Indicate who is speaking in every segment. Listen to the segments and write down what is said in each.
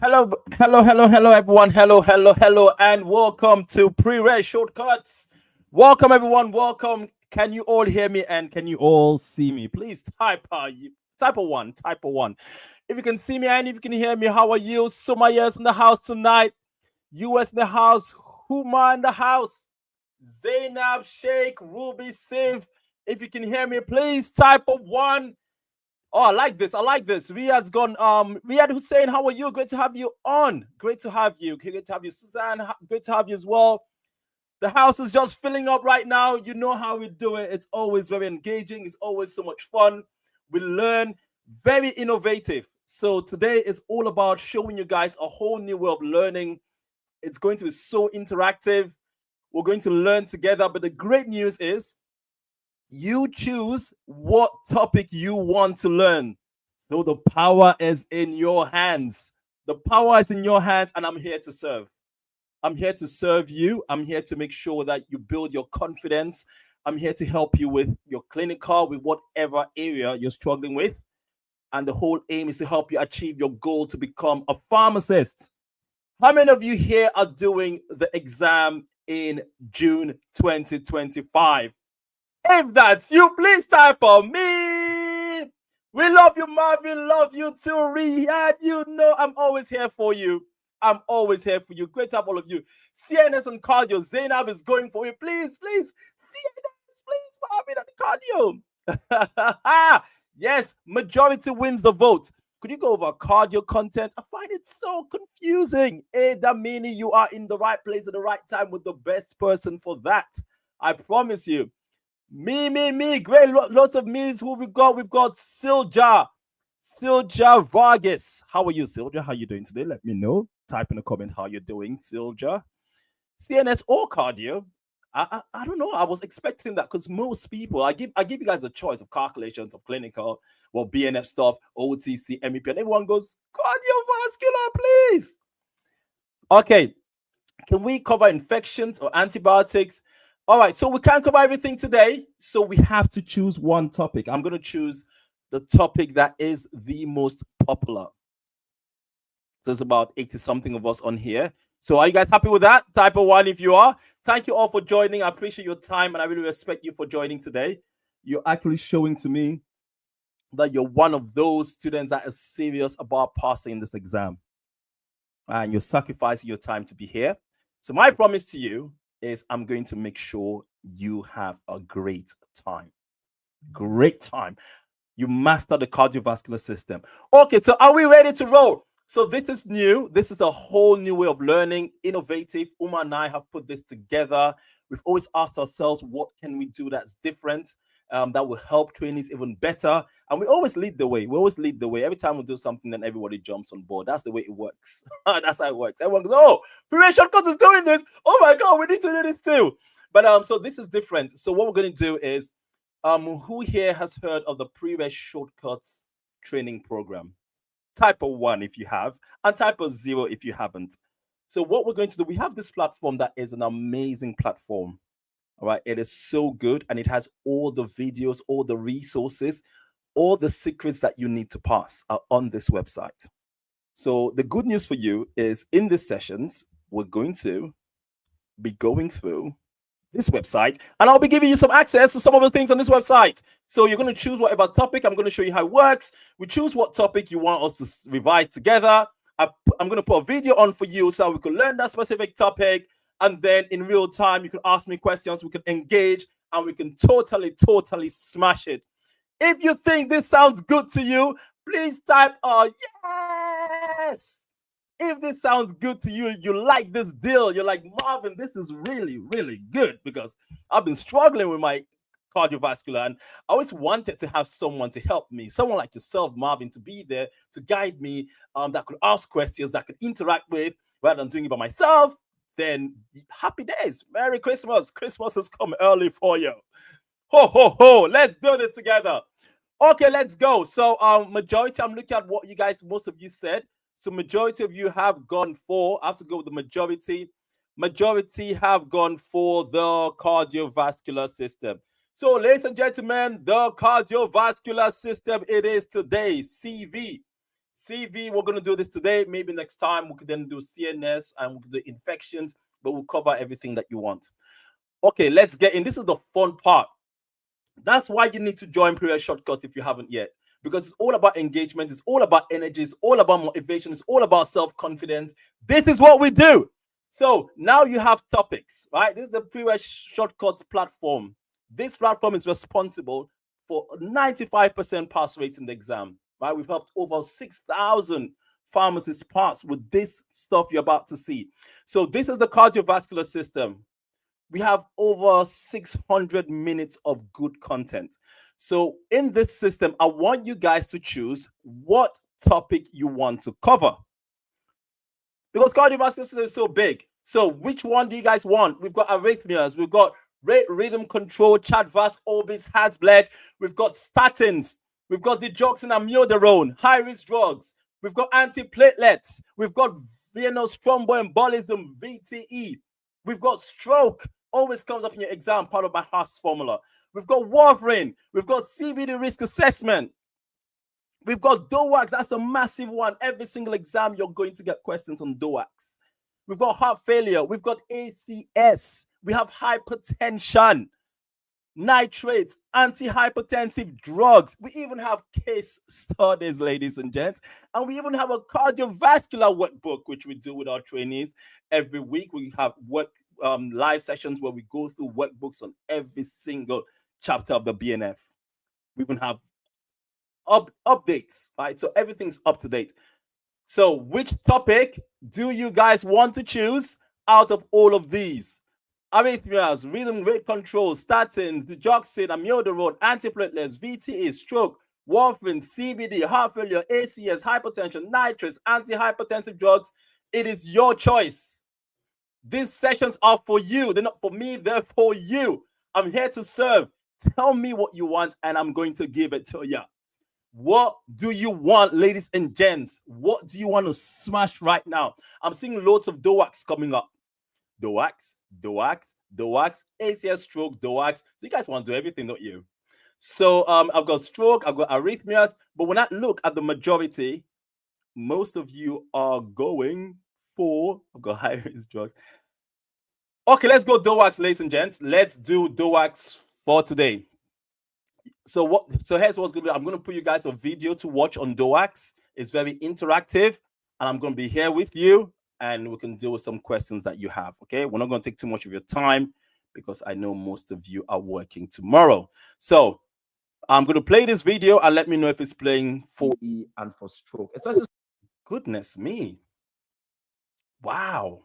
Speaker 1: Hello, everyone. Hello, and welcome to Preregshortcuts. Welcome, everyone. Welcome. Can you all hear me and can you all see me? Please type a one, type a one. If you can see me and if you can hear me, how are you? Sumaya's in the house tonight. US in the house. Huma in the house. Zainab, Sheikh, Ruby, Siv. If you can hear me, please type a one. Oh, I like this. I like this. Riyad's gone. Riyad Hussein, how are you? Great to have you on. Great to have you. Great to have you, Suzanne. Great to have you as well. The house is just filling up right now. You know how we do it. It's always very engaging. It's always so much fun. We learn. Very innovative. So today is all about showing you guys a whole new way of learning. It's going to be so interactive. We're going to learn together. But the great news is you choose what topic you want to learn. So the power is in your hands. The power is in your hands, and I'm here to serve. I'm here to serve you. I'm here to make sure that you build your confidence. I'm here to help you with your clinical, with whatever area you're struggling with. And the whole aim is to help you achieve your goal to become a pharmacist. How many of you here are doing the exam in June 2025? If that's you, please type on me. We love you, Marvin. Love you too, Riyad. You know I'm always here for you. I'm always here for you. Great to have all of you. CNS and cardio. Zainab is going for you. Please. CNS, please, Marvin and cardio. Yes, majority wins the vote. Could you go over cardio content? I find it so confusing. That meaning you are in the right place at the right time with the best person for that. I promise you. Me. Great, lots of me's. Who we got? We've got Silja Vargas. How are you, Silja? How are you doing today? Let me know. Type in the comment how you're doing, Silja. CNS or cardio? I don't know. I was expecting that because most people, I give you guys a choice of calculations of clinical, well, BNF stuff, OTC, MEP, and everyone goes cardiovascular, please. Okay, can we cover infections or antibiotics? All right, so we can't cover everything today, so we have to choose one topic. I'm going to choose the topic that is the most popular. So it's about 80 something of us on here. So are you guys happy with that? Type a one if you are. Thank you all for joining. I appreciate your time and I really respect you for joining today. You're actually showing to me that you're one of those students that is serious about passing this exam. And you're sacrificing your time to be here. So my promise to you is I'm going to make sure you have a great time. Great time. You master the cardiovascular system. Okay, so are we ready to roll? So this is new. This is a whole new way of learning, innovative. Umar and I have put this together. We've always asked ourselves, what can we do that's different, that will help trainees even better? And we always lead the way. We always lead the way. Every time we do something, then everybody jumps on board. That's the way it works. That's how it works. Everyone goes, oh, Preregshortcuts is doing this. Oh my God, we need to do this too. But so this is different. So what we're going to do is, who here has heard of the Preregshortcuts training program? Type a one if you have, and type a zero if you haven't. So what we're going to do, we have this platform that is an amazing platform. All right, it is so good, and it has all the videos, all the resources, all the secrets that you need to pass are on this website. So the good news for you is in these sessions, we're going to be going through this website, and I'll be giving you some access to some of the things on this website. So you're going to choose whatever topic. I'm going to show you how it works. We choose what topic you want us to revise together. I'm going to put a video on for you so we can learn that specific topic, and then in real time you can ask me questions, we can engage, and we can totally smash it. If you think this sounds good to you, please type a yes. If this sounds good to you, you like this deal, you're like, Marvin, this is really good, because I've been struggling with my cardiovascular and I always wanted to have someone to help me, someone like yourself, Marvin, to be there to guide me, that could ask questions, that could interact with, rather than doing it by myself. Then happy days. Merry Christmas. Christmas has come early for you. Ho, ho, ho. Let's do this together. Okay, let's go. So majority, I'm looking at what you guys, most of you said. So majority of you have gone for, I have to go with the majority. Majority have gone for the cardiovascular system. So ladies and gentlemen, the cardiovascular system, it is today, CV. CV, we're going to do this today. Maybe next time we could then do CNS and we could do infections, but we'll cover everything that you want. Okay, let's get in. This is the fun part. That's why you need to join Preregshortcuts if you haven't yet, because it's all about engagement, it's all about energy, it's all about motivation, it's all about self-confidence. This is what we do. So now you have topics, right? This is the Preregshortcuts platform. This platform is responsible for 95% pass rate in the exam, right? We've helped over 6,000 pharmacists pass with this stuff you're about to see. So this is the cardiovascular system. We have over 600 minutes of good content. So in this system, I want you guys to choose what topic you want to cover, because cardiovascular system is so big. So which one do you guys want? We've got arrhythmias, we've got rhythm control, Chadvas, Orbis, Hasbled, we've got statins, we've got digoxin and amiodarone, high-risk drugs, we've got antiplatelets, we've got venous thromboembolism, VTE, we've got stroke, always comes up in your exam, part of my Haas formula. We've got warfarin, we've got CVD risk assessment, we've got DOACs, that's a massive one. Every single exam, you're going to get questions on DOACs. We've got heart failure, we've got ACS, we have hypertension, nitrates, antihypertensive drugs. We even have case studies, ladies and gents. And we even have a cardiovascular workbook, which we do with our trainees every week. We have live sessions where we go through workbooks on every single chapter of the BNF. We even have updates, right? So everything's up to date. So which topic do you guys want to choose out of all of these? Arrhythmias, rhythm rate control, statins, digoxin, amiodarone, antiplatelets, VTE, stroke, warfarin, CBD, heart failure, ACS, hypertension, nitrates, antihypertensive drugs. It is your choice. These sessions are for you. They're not for me. They're for you. I'm here to serve. Tell me what you want, and I'm going to give it to you. What do you want, ladies and gents? What do you want to smash right now? I'm seeing loads of DOACs coming up. DOACs, ACS, stroke, DOACs. So you guys want to do everything, don't you? So I've got stroke, I've got arrhythmias, but when I look at the majority, most of you are going for, I've got high-risk drugs. Okay, let's go DOACs, ladies and gents. Let's do DOACs for today. So here's what's going to be. I'm going to put you guys a video to watch on DOACs. It's very interactive, and I'm going to be here with you, and we can deal with some questions that you have, okay? We're not going to take too much of your time because I know most of you are working tomorrow. So I'm going to play this video and let me know if it's playing for E and for stroke. It's just, goodness me. Wow.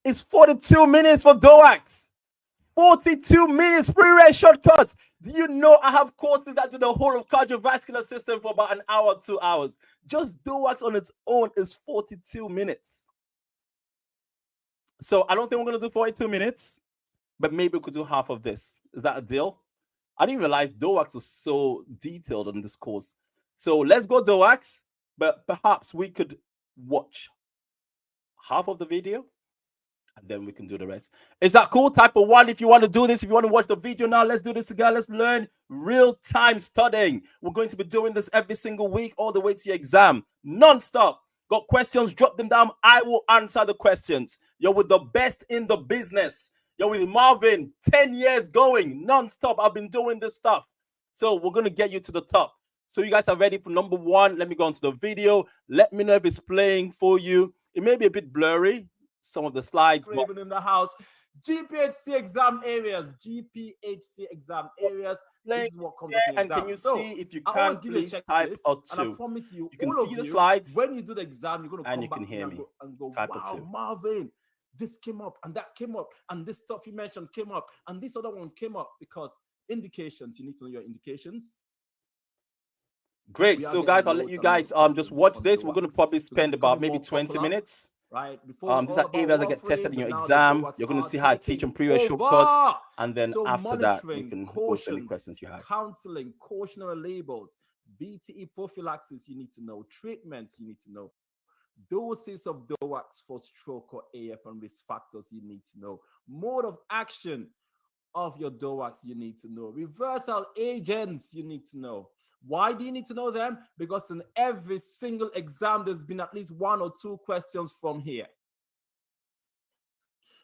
Speaker 1: It's 42 minutes for DOACs. 42 minutes Preregshortcuts. Do you know I have courses that do the whole of cardiovascular system for about an hour, 2 hours? Just DOACs on its own is 42 minutes. So I don't think we're going to do 42 minutes, but maybe we could do half of this. Is that a deal? I didn't realize DOACs are so detailed on this course. So let's go DOACs, but perhaps we could watch half of the video and then we can do the rest. Is that cool? Type of 1 if you want to do this. If you want to watch the video now, let's do this together. Let's learn real-time studying. We're going to be doing this every single week all the way to your exam. Non-stop. Got questions? Drop them down. I will answer the questions. You're with the best in the business. You're with Marvin. 10 years going non-stop. I've been doing this stuff. So we're going to get you to the top. So you guys are ready for number 1. Let me go on to the video. Let me know if it's playing for you. It may be a bit blurry, some of the slides. Even in the house. GPhC exam areas. GPhC exam areas. This is what comes up in the exam. And can you see if you can please type or 2? And I promise you can see the slides. When you do the exam, you're going to come back to me and go, wow, Marvin, this came up and that came up and this stuff you mentioned came up and this other one came up, because indications, you need to know your indications. Great. So guys, I'll let you guys just watch this. We're going to probably spend about maybe 20 minutes. Right. These are areas that get tested in your exam. You're going to see how I teach on Preregshortcuts, and then after that, you can go to any questions you have. Counseling, cautionary labels, VTE prophylaxis you need to know, treatments you need to know, doses of DOACs for stroke or AF and risk factors you need to know, mode of action of your DOACs you need to know, reversal agents you need to know, Why do you need to know them? Because in every single exam, there's been at least 1 or 2 questions from here.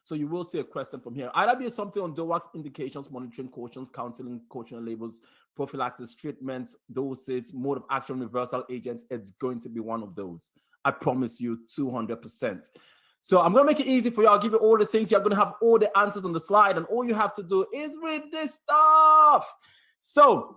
Speaker 1: So you will see a question from here. Either be something on DOACs, indications, monitoring, cautions, counseling, coaching labels, prophylaxis, treatments, doses, mode of action, reversal agents. It's going to be one of those. I promise you 200%. So I'm going to make it easy for you. I'll give you all the things. You're going to have all the answers on the slide, and all you have to do is read this stuff. So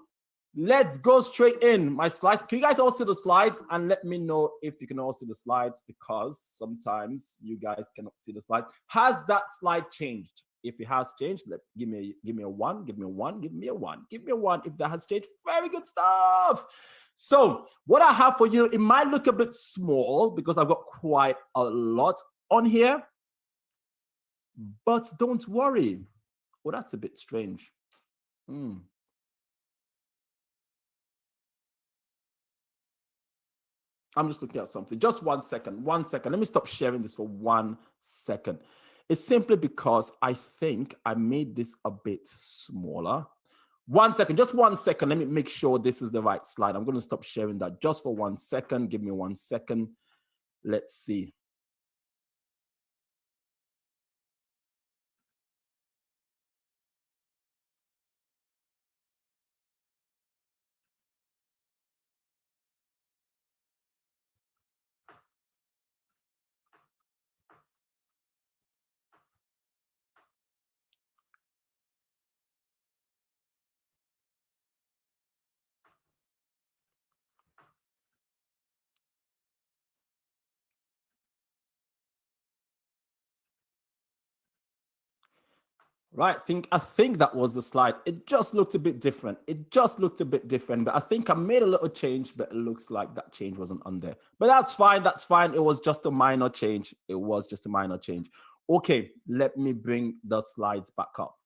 Speaker 1: let's go straight in. My slides. Can you guys all see the slide? And let me know if you can all see the slides, because sometimes you guys cannot see the slides. Has that slide changed? If it has changed, give me a 1, give me a 1, give me a 1, give me a 1. If that has changed, very good stuff. So what I have for you, it might look a bit small because I've got quite a lot on here, but don't worry. Well, that's a bit strange. I'm just looking at something. Just 1 second. 1 second. Let me stop sharing this for 1 second. It's simply because I think I made this a bit smaller. 1 second. Just 1 second. Let me make sure this is the right slide. I'm going to stop sharing that just for 1 second. Give me 1 second. Let's see. Right, I think that was the slide. It just looked a bit different. But I think I made a little change, but it looks like that change wasn't on there. But that's fine. It was just a minor change. Okay, let me bring the slides back up.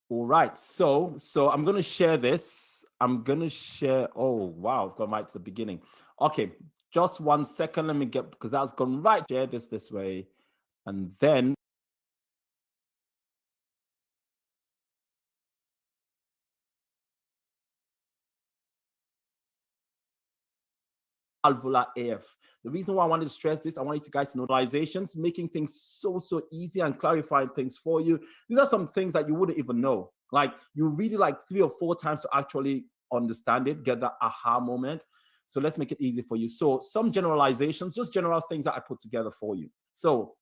Speaker 1: All right, so I'm going to share this. Oh, wow, I've gone right to the beginning. Okay, just 1 second. Let me get, because that's gone right. Share this way. And then valvular AF. The reason why I wanted to stress this, I wanted you guys to know normalizations, making things so easy and clarifying things for you. These are some things that you wouldn't even know. Like, you read it like 3 or 4 times to actually understand it, get that aha moment. So let's make it easy for you. So some generalizations, just general things that I put together for you. So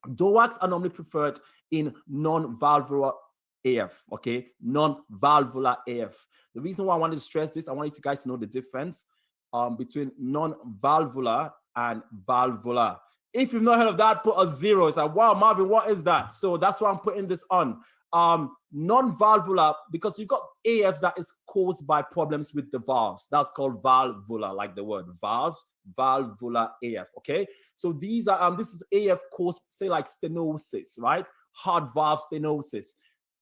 Speaker 1: DOACs are normally preferred in non-valvular AF, okay? Non-valvular AF. The reason why I wanted to stress this, I wanted you guys to know the difference between non-valvular and valvular. If you've not heard of that, put a 0. It's like, wow, Marvin, what is that? So that's why I'm putting this on. Non-valvular, because you've got AF that is caused by problems with the valves. That's called valvular, like the word valves, valvular AF, okay? So these are, this is AF caused, say like stenosis, right? Heart valve stenosis,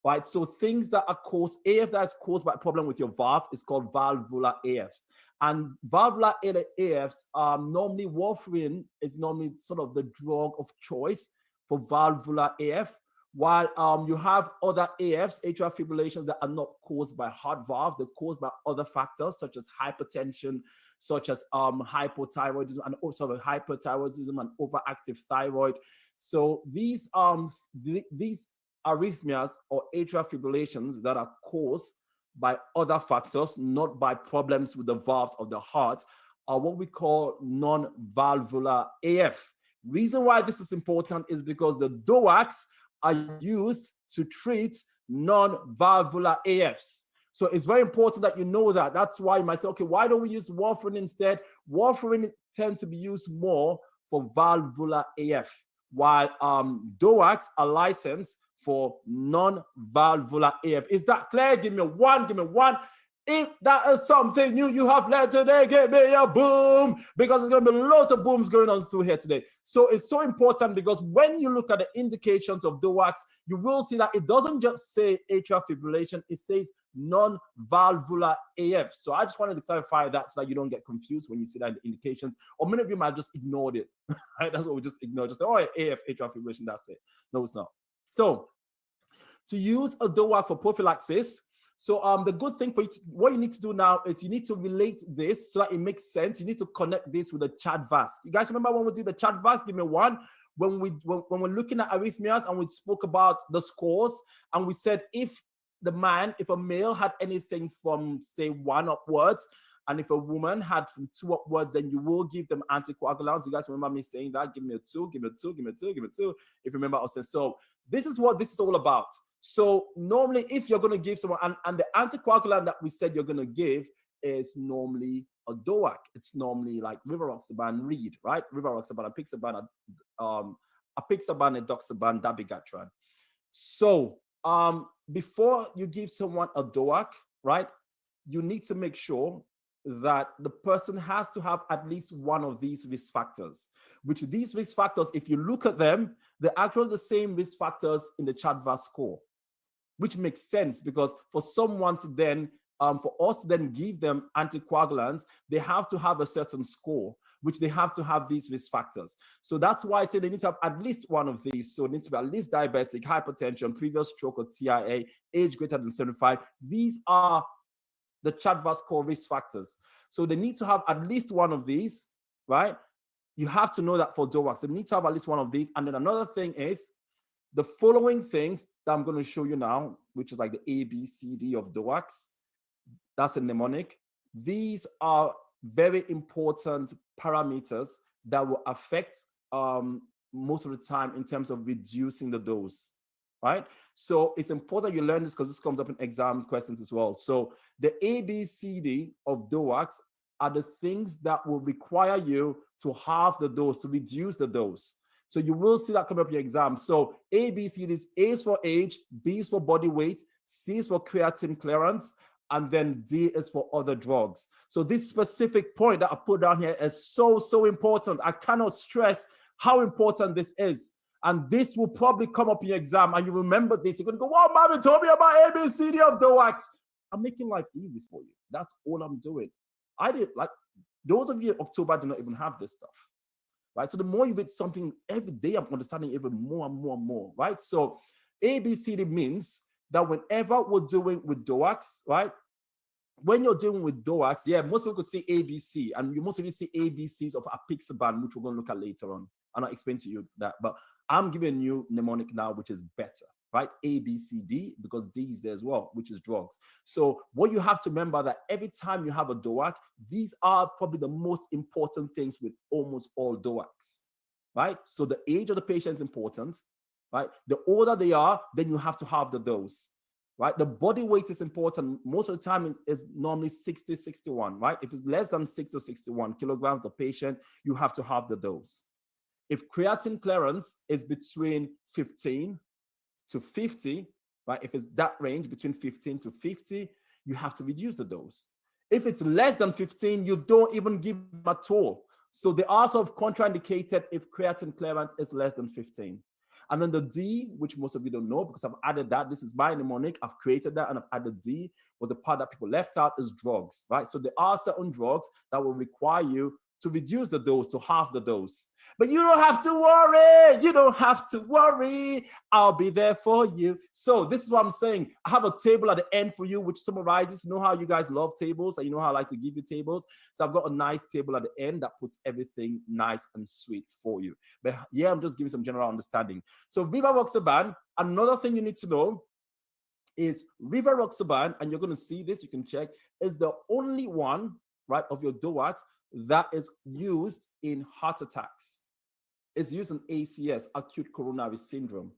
Speaker 1: right? So things that are caused, AF that is caused by a problem with your valve is called valvular AFs. And valvular AFs, normally warfarin is normally sort of the drug of choice for valvular AF, while you have other AFs, atrial fibrillations, that are not caused by heart valve. They're caused by other factors such as hypertension, such as hypothyroidism, and also hyperthyroidism and overactive thyroid. So these arrhythmias or atrial fibrillations that are caused by other factors, not by problems with the valves of the heart, are what we call non-valvular AF. Reason why this is important is because the DOACs are used to treat non-valvular AFs. So it's very important that you know that. That's why you might say, okay, why don't we use warfarin instead? Warfarin tends to be used more for valvular AF, while DOACs are licensed for non-valvular AF. Is that clear? Give me a 1, give me a 1.
Speaker 2: If that is something new you have learned today, give me a boom, because there's going to be lots of booms going on through here today. So it's so important, because when you look at the indications of DOACs, you will see that it doesn't just say atrial fibrillation, it says non-valvular AF. So I just wanted to clarify that so that you don't get confused when you see that in the indications, or many of you might just ignored it. Right? That's what we just ignore. Just, oh, AF, atrial fibrillation, that's it. No, it's not. So to use a DOAC for prophylaxis, so the good thing for you, what you need to do now is you need to relate this so that it makes sense. You need to connect this with the CHAD-VASc. You guys remember when we did the CHAD-VASc? Give me one. When we're looking at arrhythmias and we spoke about the scores, and we said if a male had anything from say 1 upwards, and if a woman had from 2 upwards, then you will give them anticoagulants. You guys remember me saying that? Give me a 2, give me a 2, give me a 2, give me a 2. If you remember us saying so. This is what this is all about. So normally, if you're going to give someone, and the anticoagulant that we said you're going to give is normally a DOAC. It's normally like rivaroxaban, Reed, right? Rivaroxaban, apixaban, edoxaban, dabigatran. So before you give someone a DOAC, right, you need to make sure that the person has to have at least one of these risk factors, which these risk factors, if you look at them, they're actually the same risk factors in the CHAD-VASc score, which makes sense, because for someone to then, for us to then give them anticoagulants, they have to have a certain score, which they have to have these risk factors. So that's why I say they need to have at least one of these. So they need to be at least diabetic, hypertension, previous stroke or TIA, age greater than 75. These are the CHAD-VASc score risk factors. So they need to have at least one of these, right? You have to know that for DOACs, they need to have at least one of these. And then another thing is the following things that I'm going to show you now, which is like the A, B, C, D of DOACs. That's a mnemonic. These are very important parameters that will affect most of the time in terms of reducing the dose, right? So it's important you learn this, because this comes up in exam questions as well. So the A, B, C, D of DOACs are the things that will require you to halve the dose, to reduce the dose. So you will see that coming up in your exam. So A, B, C, D is A is for age, B is for body weight, C is for creatine clearance, and then D is for other drugs. So this specific point that I put down here is so, so important. I cannot stress how important this is. And this will probably come up in your exam, and you remember this. You're going to go, wow, Marvin told me about A, B, C, D of DOACs. I'm making life easy for you. That's all I'm doing. I did, like, those of you in October do not even have this stuff, right? So the more you read something every day, I'm understanding even more and more and more, right? So A, B, C, D means that whenever we're doing with DOACs, right? When you're dealing with DOACs, yeah, most people could say ABC, and you most of you see ABCs of apixaban, which we're going to look at later on, and I'll explain to you that. But I'm giving you mnemonic now, which is better, right? A, B, C, D, because D is there as well, which is drugs. So what you have to remember that every time you have a DOAC, these are probably the most important things with almost all DOACs, right? So the age of the patient is important, right? The older they are, then you have to have the dose, right? The body weight is important. Most of the time is normally 60, 61, right? If it's less than 60 or 61 kilograms per patient, you have to have the dose. If creatine clearance is between 15 to 50, right? If it's that range between 15 to 50, you have to reduce the dose. If it's less than 15, you don't even give them at all. So they are sort of contraindicated if creatine clearance is less than 15. And then the D, which most of you don't know because I've added that. This is my mnemonic. I've created that and I've added D. Was the part that people left out is drugs, right? So there are certain drugs that will require you to reduce the dose to half the dose. But you don't have to worry. You don't have to worry. I'll be there for you. So this is what I'm saying. I have a table at the end for you, which summarizes. You know how you guys love tables, and you know how I like to give you tables. So I've got a nice table at the end that puts everything nice and sweet for you. But yeah, I'm just giving some general understanding. So rivaroxaban, another thing you need to know is rivaroxaban, and you're going to see this, you can check, is the only one, right, of your DOACs that is used in heart attacks. It's used in ACS, acute coronary syndrome,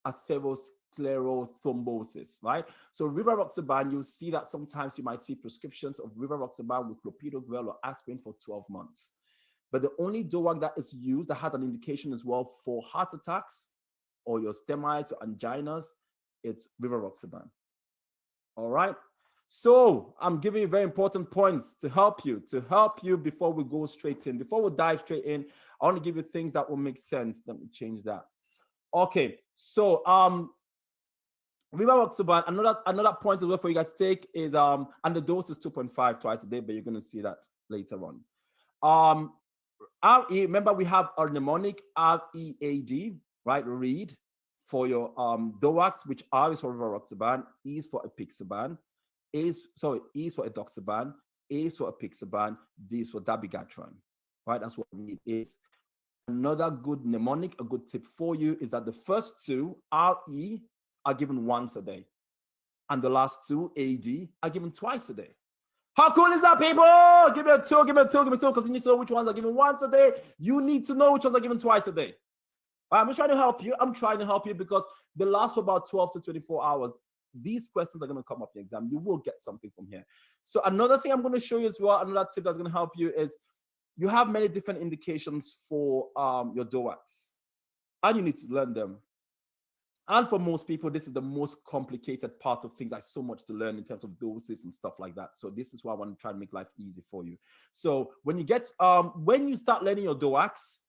Speaker 2: atherosclerothrombosis, right? So rivaroxaban, you'll see that sometimes you might see prescriptions of rivaroxaban with clopidogrel or aspirin for 12 months. But the only DOAC that is used that has an indication as well for heart attacks or your STEMIs or anginas, it's rivaroxaban. All right. So I'm giving you very important points to help you before we go straight in. Before we dive straight in, I want to give you things that will make sense. Let me change that. Okay, so Rivaroxaban, another point as well for you guys to take is and the dose is 2.5 twice a day, but you're going to see that later on. RE, remember we have our mnemonic READ, right? Read for your DOACs, which R is for Rivaroxaban, E is for apixaban, E is for edoxaban, A is for apixaban, D is for dabigatran, right? That's what read is. Another good mnemonic, a good tip for you is that the first two, RE, are given once a day. And the last two, AD, are given twice a day. How cool is that, people? Give me a two, because you need to know which ones are given once a day. You need to know which ones are given twice a day. I'm trying to help you. I'm trying to help you because they last for about 12 to 24 hours. These questions are going to come up in the exam. You will get something from here. So another thing I'm going to show you as well, another tip that's going to help you is you have many different indications for your DOACs, and you need to learn them. And for most people, this is the most complicated part of things. There's so much to learn in terms of doses and stuff like that. So this is why I want to try to make life easy for you. So when you start learning your DOACs,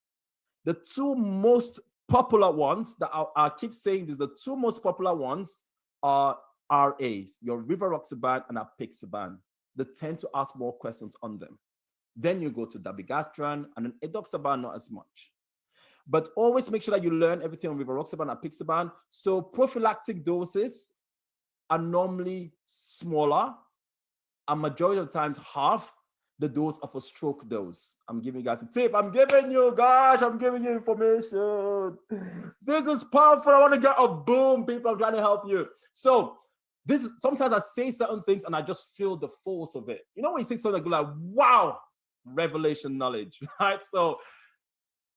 Speaker 2: the two most popular ones that I keep saying is the two most popular ones are RAs, your Rivaroxaban and apixaban. They tend to ask more questions on them. Then you go to dabigatran and then edoxaban, not as much. But always make sure that you learn everything on Rivaroxaban and apixaban. So prophylactic doses are normally smaller, and majority of the times half the dose of a stroke dose. I'm giving you guys a tip. I'm giving you information. This is powerful. I want to get a boom, people. I'm trying to help you. So this is, sometimes I say certain things and I just feel the force of it. You know when you say something like, wow, revelation knowledge, right? So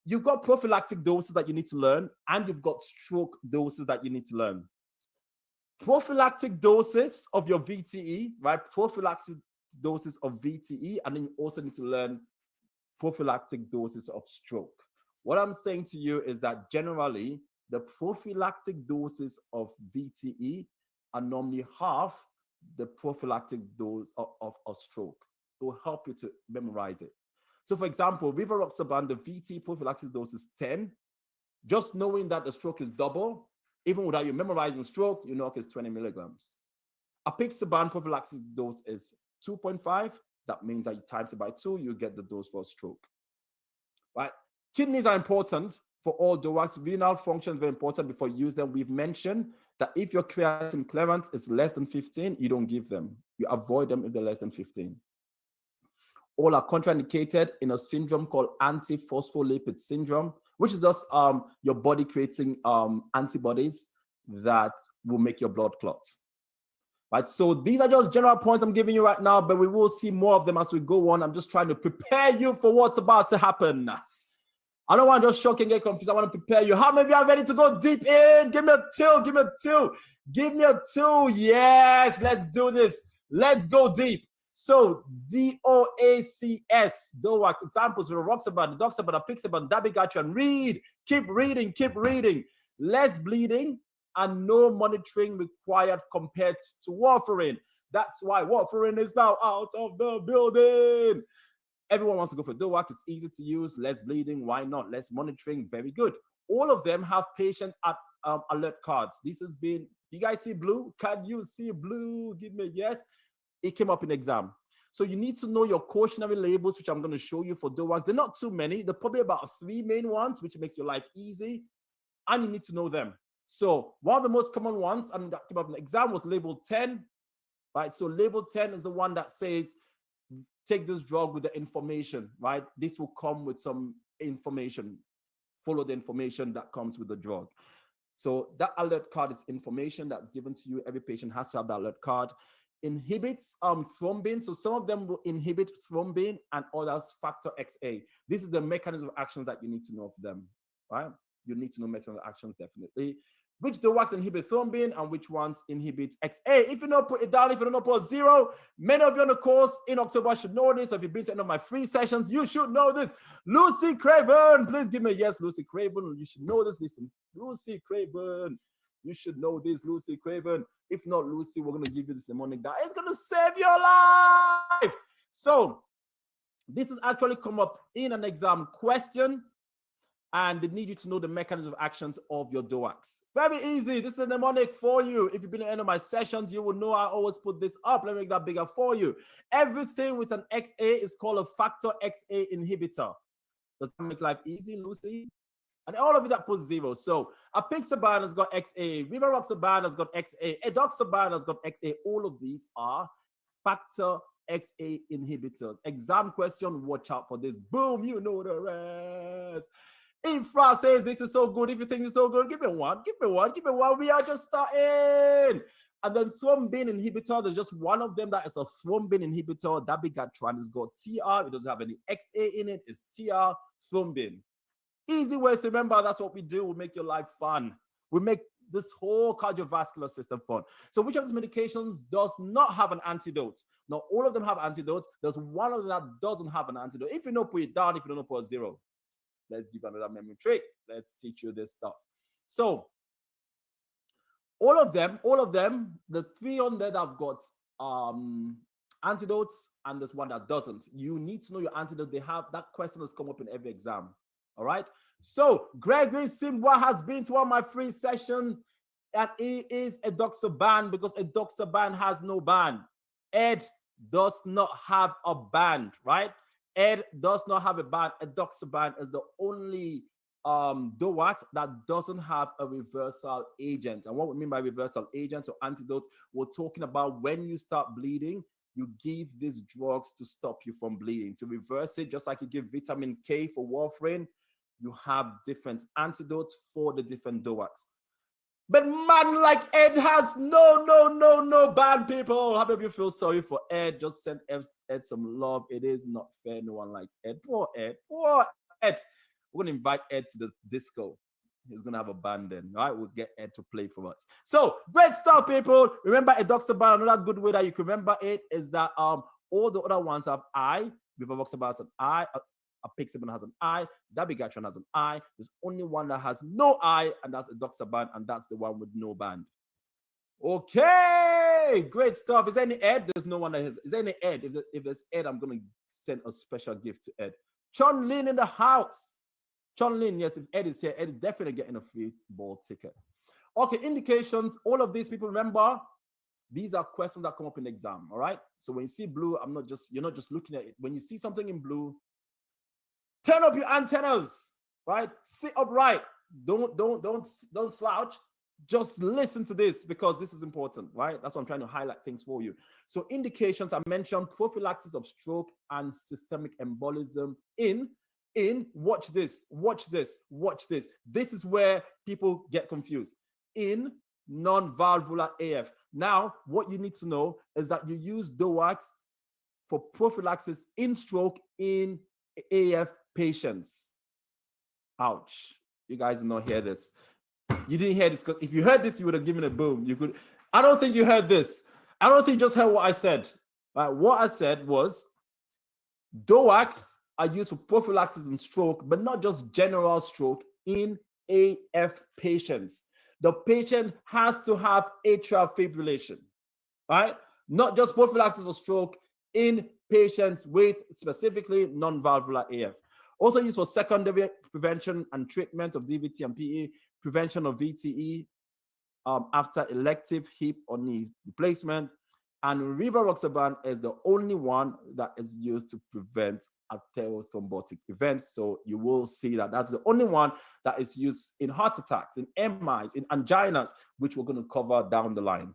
Speaker 2: you've got prophylactic doses that you need to learn, and you've got stroke doses that you need to learn. Prophylactic doses of your VTE, right? Prophylactic doses of VTE, and then you also need to learn prophylactic doses of stroke. What I'm saying to you is that generally, the prophylactic doses of VTE are normally half the prophylactic dose of stroke. It will help you to memorize it. So for example, Rivaroxaban, the VT prophylaxis dose is 10. Just knowing that the stroke is double, even without you memorizing stroke, you know it's 20 milligrams. Apixaban prophylaxis dose is 2.5. That means that you times it by 2, you get the dose for a stroke. Right? Kidneys are important for all DOACs. Renal function is very important before you use them. We've mentioned that if your creatinine clearance is less than 15, you don't give them. You avoid them if they're less than 15. All are contraindicated in a syndrome called antiphospholipid syndrome, which is just your body creating antibodies that will make your blood clot. Right, so these are just general points I'm giving you right now, but we will see more of them as we go on. I'm just trying to prepare you for what's about to happen. I don't want to just shock and get confused. I want to prepare you. How many of you are ready to go deep in? Give me a 2, give me a 2, give me a 2. Yes, let's do this. Let's go deep. So DOACs, DOAC, examples for Rivaroxaban, edoxaban, apixaban, dabigatran. Read, keep reading, keep reading. Less bleeding and no monitoring required compared to warfarin. That's why warfarin is now out of the building. Everyone wants to go for DOAC. It's easy to use, less bleeding. Why not? Less monitoring. Very good. All of them have patient alert cards. This has been, you guys see blue? Can you see blue? Give me a yes. It came up in exam. So you need to know your cautionary labels, which I'm going to show you for DOACs. They're not too many. They're probably about 3 main ones, which makes your life easy. And you need to know them. So one of the most common ones, and that came up in the exam, was label 10. Right? So label 10 is the one that says, take this drug with the information, right? This will come with some information. Follow the information that comes with the drug. So that alert card is information that's given to you. Every patient has to have that alert card. Inhibits thrombin. So some of them will inhibit thrombin and others factor XA. This is the mechanism of actions that you need to know of them, right? You need to know mechanism of actions, definitely. Which DOACs inhibit thrombin and which ones inhibit XA. If you don't put it down, if you don't put 0, many of you on the course in October should know this. If you've been to any of my free sessions, you should know this. Lucy Craven, please give me a yes, Lucy Craven. You should know this. Listen, Lucy Craven. You should know this, Lucy Craven. If not, Lucy, we're going to give you this mnemonic that is going to save your life. So this has actually come up in an exam question, and they need you to know the mechanism of actions of your DOACs. Very easy. This is a mnemonic for you. If you've been in any of my sessions, you will know I always put this up. Let me make that bigger for you. Everything with an XA is called a factor XA inhibitor. Does that make life easy, Lucy? And all of you that put 0. So apixaban has got XA, rivaroxaban has got XA, edoxaban has got XA. All of these are factor XA inhibitors. Exam question, watch out for this. Boom, you know the rest. Infra says this is so good. If you think it's so good, give me one, give me one, give me one. We are just starting. And then thrombin inhibitor, there's just one of them that is a thrombin inhibitor. Dabigatran has got TR. It doesn't have any XA in it. It's TR thrombin. Easy ways to remember. That's what we do. We make your life fun. We make this whole cardiovascular system fun. So which of these medications does not have an antidote? Now, all of them have antidotes. There's one of them that doesn't have an antidote. If you know, put it down. If you don't know, put a 0. Let's give another memory trick. Let's teach you this stuff. So all of them, the 3 on there that have got antidotes, and there's one that doesn't. You need to know your antidote. They have that question has come up in every exam. All right. So Gregory Simwa has been to one of my free sessions, and he is edoxaban because edoxaban has no band. Ed does not have a band, right? Ed does not have a band. Edoxaban is the only DOAC that doesn't have a reversal agent. And what we mean by reversal agents or antidotes, we're talking about when you start bleeding, you give these drugs to stop you from bleeding. To reverse it, just like you give vitamin K for warfarin, you have different antidotes for the different DOACs. But man like Ed has no bad people. How about you feel sorry for Ed? Just send Ed some love. It is not fair. No one likes Ed. Poor Ed. Poor Ed. We're going to invite Ed to the disco. He's going to have a band then. All right? We'll get Ed to play for us. So great stuff, people. Remember edoxaban. Another good way that you can remember it is that all the other ones have I. Rivaroxaban has an I. Apixaban has an I, dabigatran has an I. There's only one that has no I, and that's edoxaban, and that's the one with no band. Okay, great stuff. Is there any Ed? There's no one that has. Is there any Ed? If there's Ed, I'm going to send a special gift to Ed. Chun Lin in the house. Chun Lin, yes, if Ed is here, Ed is definitely getting a free ball ticket. Okay, indications. All of these people, remember, these are questions that come up in the exam, all right? So when you see blue, you're not just looking at it. When you see something in blue, turn up your antennas, right? Sit upright. Don't slouch. Just listen to this because this is important, right? That's why I'm trying to highlight things for you. So indications, I mentioned prophylaxis of stroke and systemic embolism in watch this. This is where people get confused. In non-valvular AF. Now, what you need to know is that you use DOACs for prophylaxis in stroke in AF patients. Ouch. You guys did not hear this. You didn't hear this, because if you heard this, you would have given a boom. You could. I don't think you heard this. I don't think you just heard what I said. Right? What I said was DOACs are used for prophylaxis in stroke, but not just general stroke in AF patients. The patient has to have atrial fibrillation, right? Not just prophylaxis for stroke in patients with specifically non-valvular AF. Also used for secondary prevention and treatment of DVT and PE, prevention of VTE after elective hip or knee replacement. And rivaroxaban is the only one that is used to prevent arteriothrombotic events. So you will see that that's the only one that is used in heart attacks, in MIs, in anginas, which we're going to cover down the line.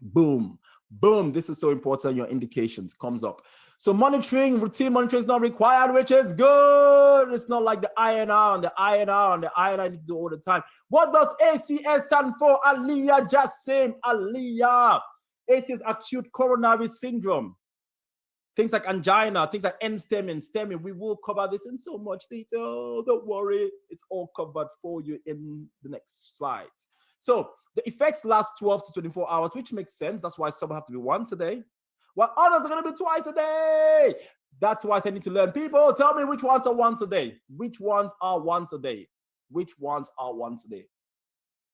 Speaker 2: Boom. Boom. This is so important. Your indications comes up. So monitoring, routine monitoring is not required, which is good. It's not like the INR and the INR and the INR need to do all the time. What does ACS stand for? Aliyah Jassim. Aliyah. ACS, acute coronary syndrome. Things like angina, things like end-stemming, stemming. We will cover this in so much detail. Don't worry. It's all covered for you in the next slides. So the effects last 12 to 24 hours, which makes sense. That's why some have to be once a day, while others are going to be twice a day. That's why I need to learn. People, tell me which ones are once a day. Which ones are once a day? Which ones are once a day?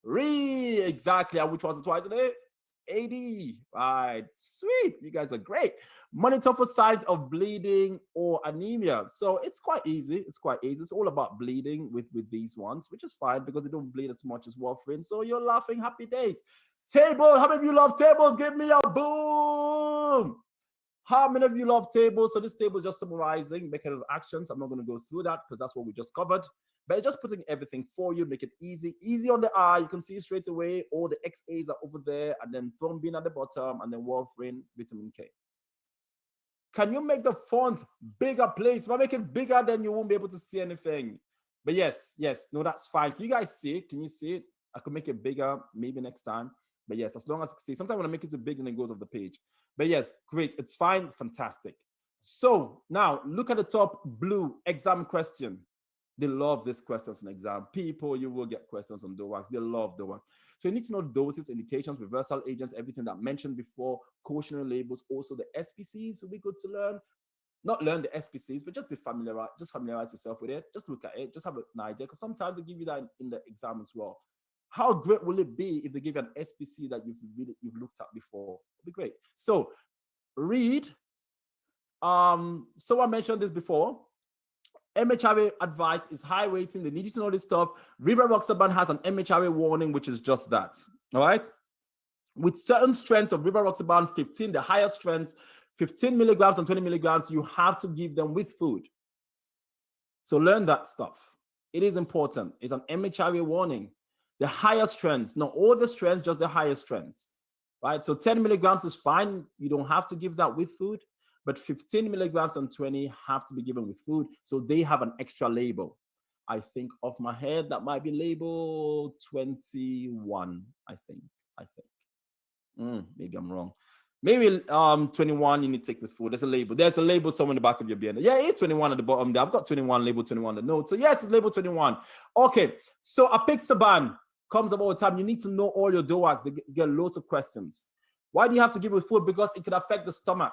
Speaker 2: Read. Exactly. And which was it twice a day? 80. Right. Sweet. You guys are great. Monitor for signs of bleeding or anemia. So it's quite easy. It's quite easy. It's all about bleeding with these ones, which is fine because they don't bleed as much as warfarin. So you're laughing happy days. Table. How many of you love tables? Give me a boom. How many of you love tables? So this table is just summarizing mechanism of actions. I'm not going to go through that because that's what we just covered. But it's just putting everything for you, make it easy. Easy on the eye. You can see straight away. All the XAs are over there. And then thrombin at the bottom. And then warfarin, vitamin K. Can you make the font bigger, please? If I make it bigger, then you won't be able to see anything. But yes. No, that's fine. Can you guys see it? Can you see it? I could make it bigger maybe next time. But yes, as long as I can see. Sometimes when I make it too big, and it goes off the page. But yes, great. It's fine. Fantastic. So now look at the top blue exam question. They love this questions in exam. People, you will get questions on DOACs. They love DOACs. So you need to know doses, indications, reversal agents, everything that I mentioned before, cautionary labels, also the SPCs will be good to learn. Not learn the SPCs, but just be familiarized. Just familiarize yourself with it. Just look at it. Just have an idea. Because sometimes they give you that in the exam as well. How great will it be if they give you an SPC that you've looked at before? It'll be great. So read. So I mentioned this before. MHRA advice is high rating. They need you to know this stuff. Rivaroxaban has an MHRA warning, which is just that. All right. With certain strengths of Rivaroxaban 15, the higher strengths, 15 milligrams and 20 milligrams, you have to give them with food. So learn that stuff. It is important. It's an MHRA warning. The higher strengths, not all the strengths, just the higher strengths. Right. So 10 milligrams is fine. You don't have to give that with food. But 15 milligrams and 20 have to be given with food. So they have an extra label. I think off my head, that might be label 21, I think. Maybe I'm wrong. Maybe 21 you need to take with food. There's a label. There's a label somewhere in the back of your beer. Yeah, it's 21 at the bottom there. I've got 21, label 21 on the note. So yes, it's label 21. Okay, so apixaban comes up all the time. You need to know all your DOACs. They get loads of questions. Why do you have to give it with food? Because it could affect the stomach.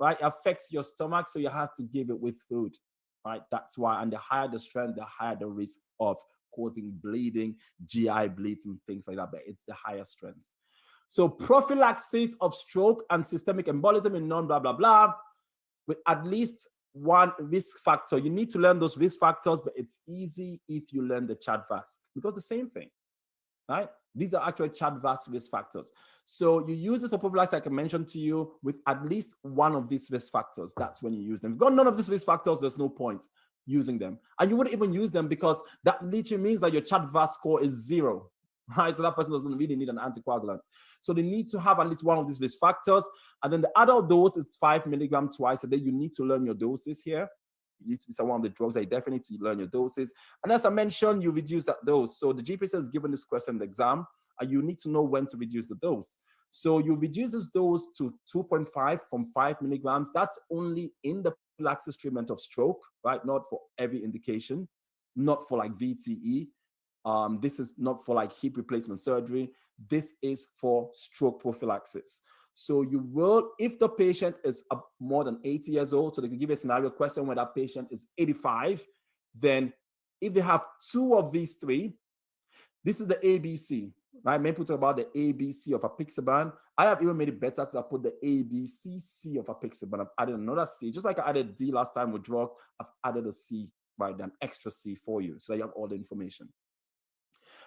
Speaker 2: Right, it affects your stomach, so you have to give it with food. Right, that's why. And the higher the strength, the higher the risk of causing bleeding, GI bleeds, and things like that. But it's the higher strength. So prophylaxis of stroke and systemic embolism in non blah blah blah, with at least one risk factor. You need to learn those risk factors, but it's easy if you learn the CHADVASC because the same thing. Right? These are actually CHADVASC risk factors. So you use it for prophylaxis, like I mentioned to you, with at least one of these risk factors. That's when you use them. If you've got none of these risk factors, there's no point using them. And you wouldn't even use them because that literally means that your CHADVASC score is 0. Right? So that person doesn't really need an anticoagulant. So they need to have at least one of these risk factors. And then the adult dose is 5 milligrams twice a day. You need to learn your doses here. It's one of the drugs that you definitely need to learn your doses. And as I mentioned, you reduce that dose. So the GPhC has given this question in the exam, and you need to know when to reduce the dose. So you reduce this dose to 2.5 from 5 milligrams. That's only in the prophylaxis treatment of stroke, right? Not for every indication, not for like VTE. This is not for like hip replacement surgery. This is for stroke prophylaxis. So you will, if the patient is more than 80 years old, so they can give you a scenario question where that patient is 85, then if they have 2 of these 3, this is the ABC, right? Many people talk about the ABC of apixaban. I have even made it better because I put the ABCC of apixaban. I've added another C, just like I added D last time with drugs. I've added a C, right? An extra C for you, so that you have all the information.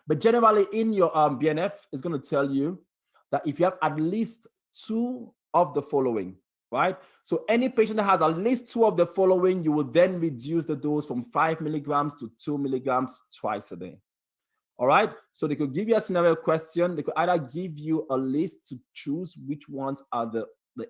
Speaker 2: But generally, in your BNF, it's going to tell you that if you have at least 2 of the following, right? So any patient that has at least 2 of the following, you will then reduce the dose from 5 milligrams to 2 milligrams twice a day. All right. So they could give you a scenario question. They could either give you a list to choose which ones are the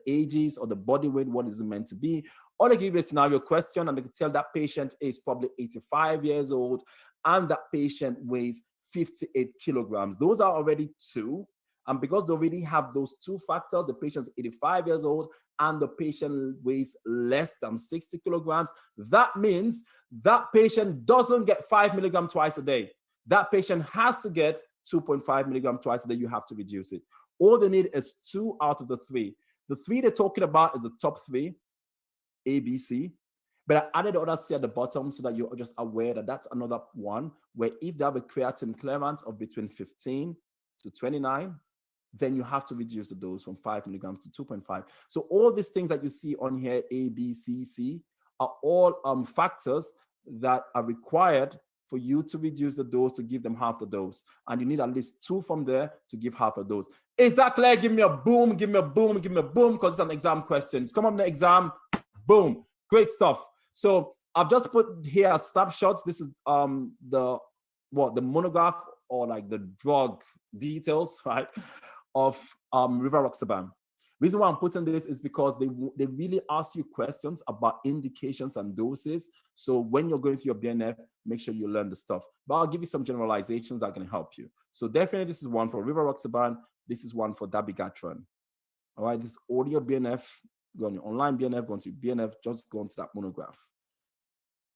Speaker 2: ages or the body weight, what is it meant to be, or they give you a scenario question and they could tell that patient is probably 85 years old and that patient weighs 58 kilograms. Those are already 2. And because they already have those 2 factors, the patient is 85 years old and the patient weighs less than 60 kilograms, that means that patient doesn't get 5 milligrams twice a day. That patient has to get 2.5 milligrams twice a day. You have to reduce it. All they need is 2 out of the 3. The 3 they're talking about is the top 3, ABC. But I added the other C at the bottom so that you're just aware that that's another one where if they have a creatine clearance of between 15 to 29, then you have to reduce the dose from 5 milligrams to 2.5. So all these things that you see on here, A, B, C, C, are all factors that are required for you to reduce the dose to give them half the dose. And you need at least 2 from there to give half a dose. Is that clear? Give me a boom, give me a boom, give me a boom, because it's an exam question. Come on the exam, boom, great stuff. So I've just put here snapshots. This is the monograph or like the drug details, right, of rivaroxaban. Reason why I'm putting this is because they really ask you questions about indications and doses. So when you're going through your BNF, make sure you learn the stuff. But I'll give you some generalizations that can help you. So definitely this is one for rivaroxaban. This is one for dabigatran. All right, this is all your BNF. Go on your online BNF, go on to your BNF, just go into that monograph.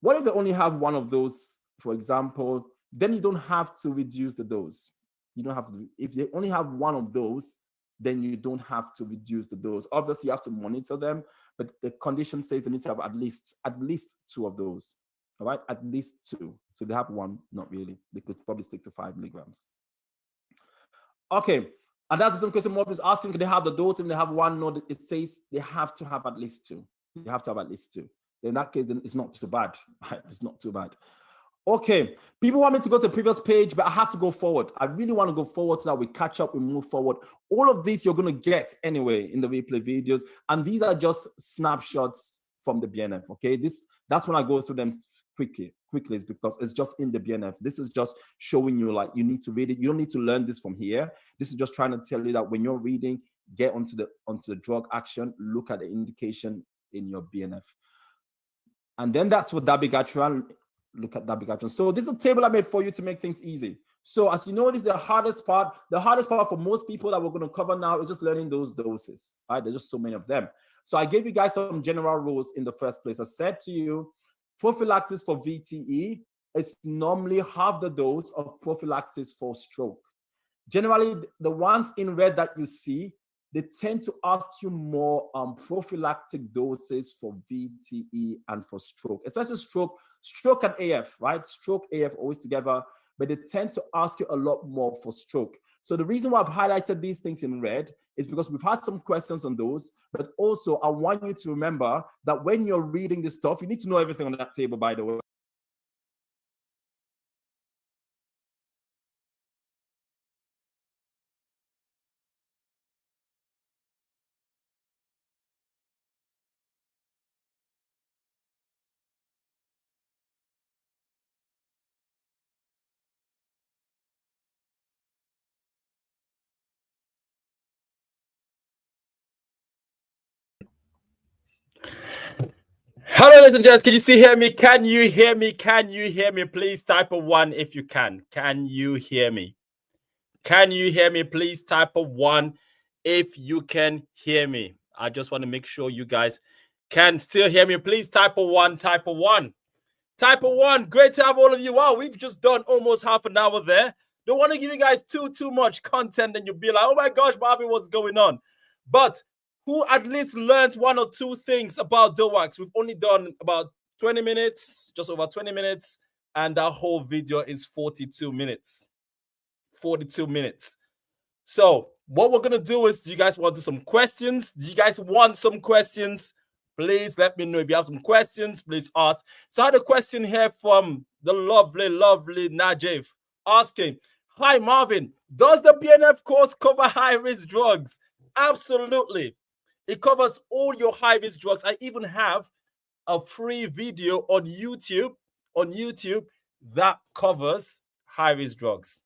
Speaker 2: What if they only have one of those, for example, then you don't have to reduce the dose. You don't have to. If they only have one of those, then you don't have to reduce the dose. Obviously, you have to monitor them, but the condition says they need to have at least 2 of those. All right, at least 2. So they have 1, not really. They could probably stick to 5 milligrams. Okay, and that's the same question Marvin is asking. Can they have the dose? If they have 1, no, it says they have to have at least 2. They have to have at least 2. In that case, then it's not too bad. Right? It's not too bad. Okay, people want me to go to the previous page, but I have to go forward. I really want to go forward so that we catch up, we move forward. All of these you're going to get anyway in the replay videos, and these are just snapshots from the BNF. Okay, that's when I go through them quickly is because it's just in the BNF. This is just showing you like you need to read it. You don't need to learn this from here. This is just trying to tell you that when you're reading, get onto the drug action, look at the indication in your BNF. And then that's what dabigatran. Look at dabigatran. So this is a table I made for you to make things easy. So as you know, this is the hardest part. The hardest part for most people that we're going to cover now is just learning those doses. Right? There's just so many of them. So I gave you guys some general rules in the first place. I said to you, prophylaxis for VTE is normally half the dose of prophylaxis for stroke. Generally, the ones in red that you see, they tend to ask you more prophylactic doses for VTE and for stroke, especially stroke and AF, right? Stroke, AF always together, but they tend to ask you a lot more for stroke. So the reason why I've highlighted these things in red is because we've had some questions on those, but also I want you to remember that when you're reading this stuff, you need to know everything on that table, by the way.
Speaker 1: Hello, ladies and gents. Can you still hear me? Can you hear me? Can you hear me? Please type a 1 if you can. Can you hear me? Can you hear me? Please type a 1 if you can hear me. I just want to make sure you guys can still hear me. Please type a 1. Type a 1. Type a 1. Great to have all of you. Wow, we've just done almost half an hour there. Don't want to give you guys too much content and you'll be like, oh my gosh, Marvin, what's going on? But who at least learned 1 or 2 things about DOACs? We've only done about 20 minutes, just over 20 minutes, and that whole video is 42 minutes. 42 minutes. So what we're going to do is, do you guys want to do some questions? Do you guys want some questions? Please let me know if you have some questions. Please ask. So I had a question here from the lovely Najib asking, hi, Marvin, does the BNF course cover high-risk drugs? Absolutely. It covers all your high-risk drugs. I even have a free video on YouTube that covers high-risk drugs.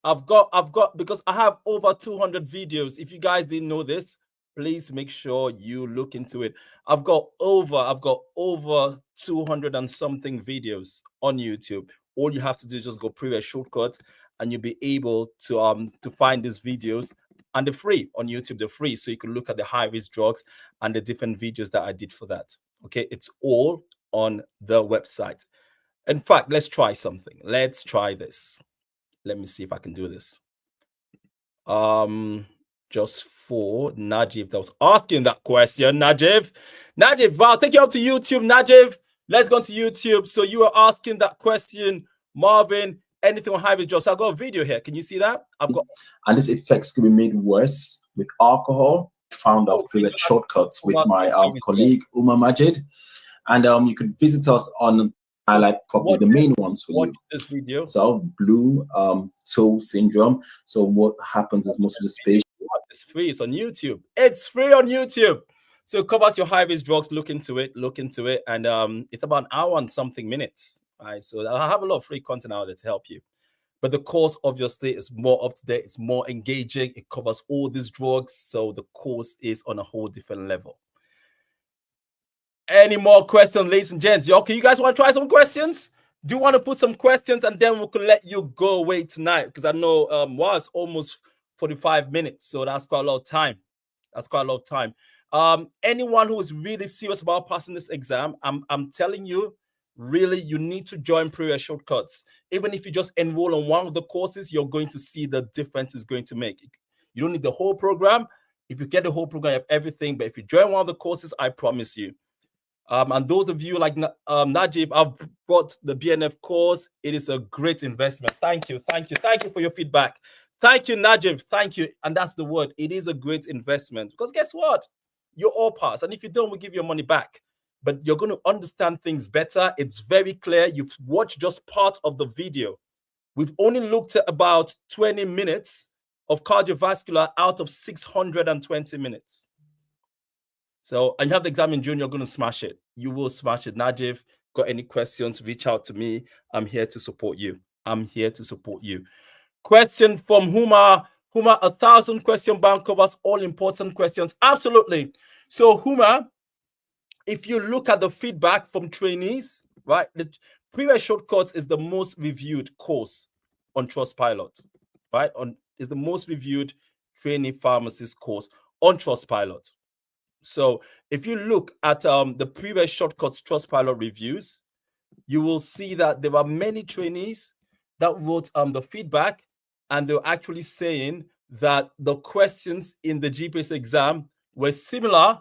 Speaker 1: I've got because I have over 200 videos. If you guys didn't know this, please make sure you look into it. I've got over 200 and something videos on YouTube. All you have to do is just go Preregshortcuts and you'll be able to find these videos, and they're free on YouTube. They're free, so you can look at the high-risk drugs and the different videos that I did for that. Okay, it's all on the website. In fact, let's try something. Let's try this. Let me see if I can do this. just for Najib that was asking that question. Najib, I'll take you up to YouTube. Najib, let's go to YouTube. So you were asking that question, Marvin. Anything on high-vis drugs? I've got a video here. Can you see that?
Speaker 3: And these effects can be made worse with alcohol. Found out Preregshortcuts with my colleague Umar Majid, and you can visit us on highlight probably the main ones for you.
Speaker 1: This video.
Speaker 3: So blue toe syndrome. So what happens is most of the patients.
Speaker 1: It's free. It's on YouTube. It's free on YouTube. So it covers your high-vis drugs. Look into it. And it's about an hour and something minutes. All right. So I have a lot of free content out there to help you. But the course obviously is more up to date. It's more engaging. It covers all these drugs. So the course is on a whole different level. Any more questions, ladies and gents? Okay, you guys want to try some questions? Do you want to put some questions and then we can let you go away tonight? Because I know it's almost 45 minutes. So that's quite a lot of time. Anyone who is really serious about passing this exam, I'm telling you, really, you need to join Preregshortcuts. Even if you just enroll on one of the courses, you're going to see the difference it's going to make. You don't need the whole program. If you get the whole program, you have everything. But if you join one of the courses, I promise you. And those of you like Najib, I've brought the BNF course. It is a great investment. Thank you for your feedback. Thank you, Najib. Thank you. And that's the word. It is a great investment. Because guess what? You're all pass. And if you don't, we'll give your money back. But you're going to understand things better. It's very clear. You've watched just part of the video. We've only looked at about 20 minutes of cardiovascular out of 620 minutes. So, and you have the exam in June, you're going to smash it. You will smash it. Najib, got any questions, reach out to me. I'm here to support you. Question from Huma. Huma, 1,000 question bank covers all important questions. Absolutely. So, Huma, if you look at the feedback from trainees, right, the Preregshortcuts is the most reviewed course on Trustpilot, right? Is the most reviewed trainee pharmacist course on Trustpilot. So if you look at the Preregshortcuts Trustpilot reviews, you will see that there are many trainees that wrote the feedback, and they're actually saying that the questions in the GPhC exam were similar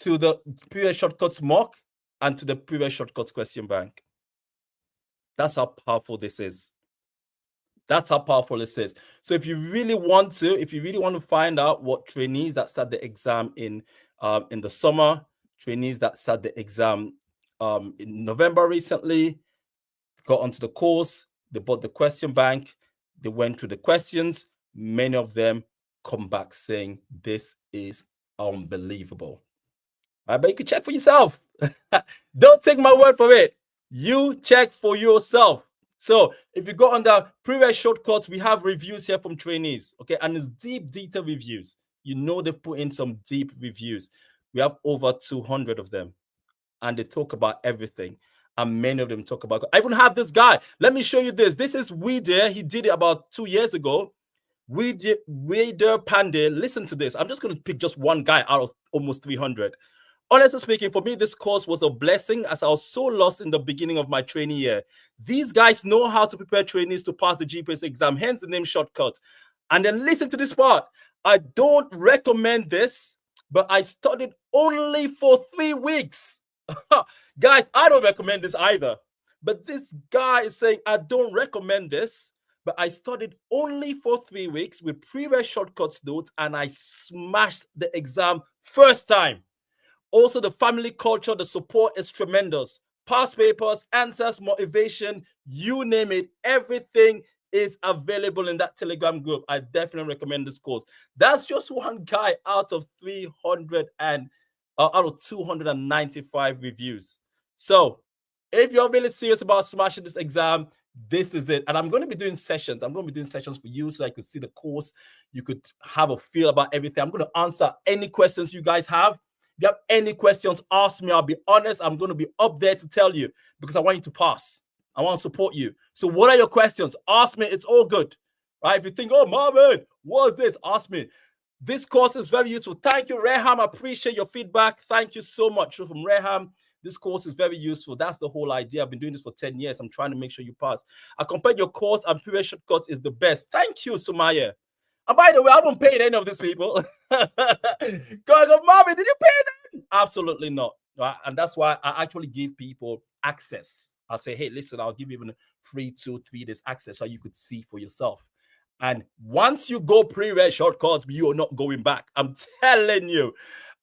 Speaker 1: to the Preregshortcuts mock and to the Preregshortcuts question bank. That's how powerful this is. So if you really want to find out what trainees that start the exam in the summer, trainees that start the exam in November recently, got onto the course, they bought the question bank, they went through the questions, many of them come back saying this is unbelievable. Right, but you can check for yourself. Don't take my word for it. You check for yourself. So if you go under Preregshortcuts, we have reviews here from trainees. Okay, and it's deep, detailed reviews. You know they've put in some deep reviews. We have over 200 of them. And they talk about everything. And many of them talk about... I even have this guy. Let me show you this. This is Weeder. He did it about 2 years ago. Weeder Pandey. Listen to this. I'm just going to pick just one guy out of almost 300. Honestly speaking, for me, this course was a blessing as I was so lost in the beginning of my trainee year. These guys know how to prepare trainees to pass the GPhC exam, hence the name Shortcut. And then listen to this part. I don't recommend this, but I studied only for 3 weeks. Guys, I don't recommend this either. But this guy is saying, I don't recommend this, but I studied only for 3 weeks with Preregshortcuts notes, and I smashed the exam first time. Also, the family culture, the support is tremendous. Past papers, answers, motivation, you name it. Everything is available in that Telegram group. I definitely recommend this course. That's just one guy out of 295 reviews. So if you're really serious about smashing this exam, this is it. And I'm going to be doing sessions. I'm going to be doing sessions for you so I could see the course. You could have a feel about everything. I'm going to answer any questions you guys have. If you have any questions, ask me. I'll be honest. I'm going to be up there to tell you because I want you to pass. I want to support you. So what are your questions? Ask me. It's all good. Right? If you think, oh, Marvin, what's this? Ask me. This course is very useful. Thank you, Reham. I appreciate your feedback. Thank you so much from Reham. This course is very useful. That's the whole idea. I've been doing this for 10 years. I'm trying to make sure you pass. I compared your course and Preregshortcuts is the best. Thank you, Sumaya. And by the way, I haven't paid any of these people. Going, Marvin, did you pay them? Absolutely not. Right? And that's why I actually give people access. I'll say, hey, listen, I'll give you even free 2-3 days access so you could see for yourself. And once you go pre-read shortcuts, you're not going back. I'm telling you.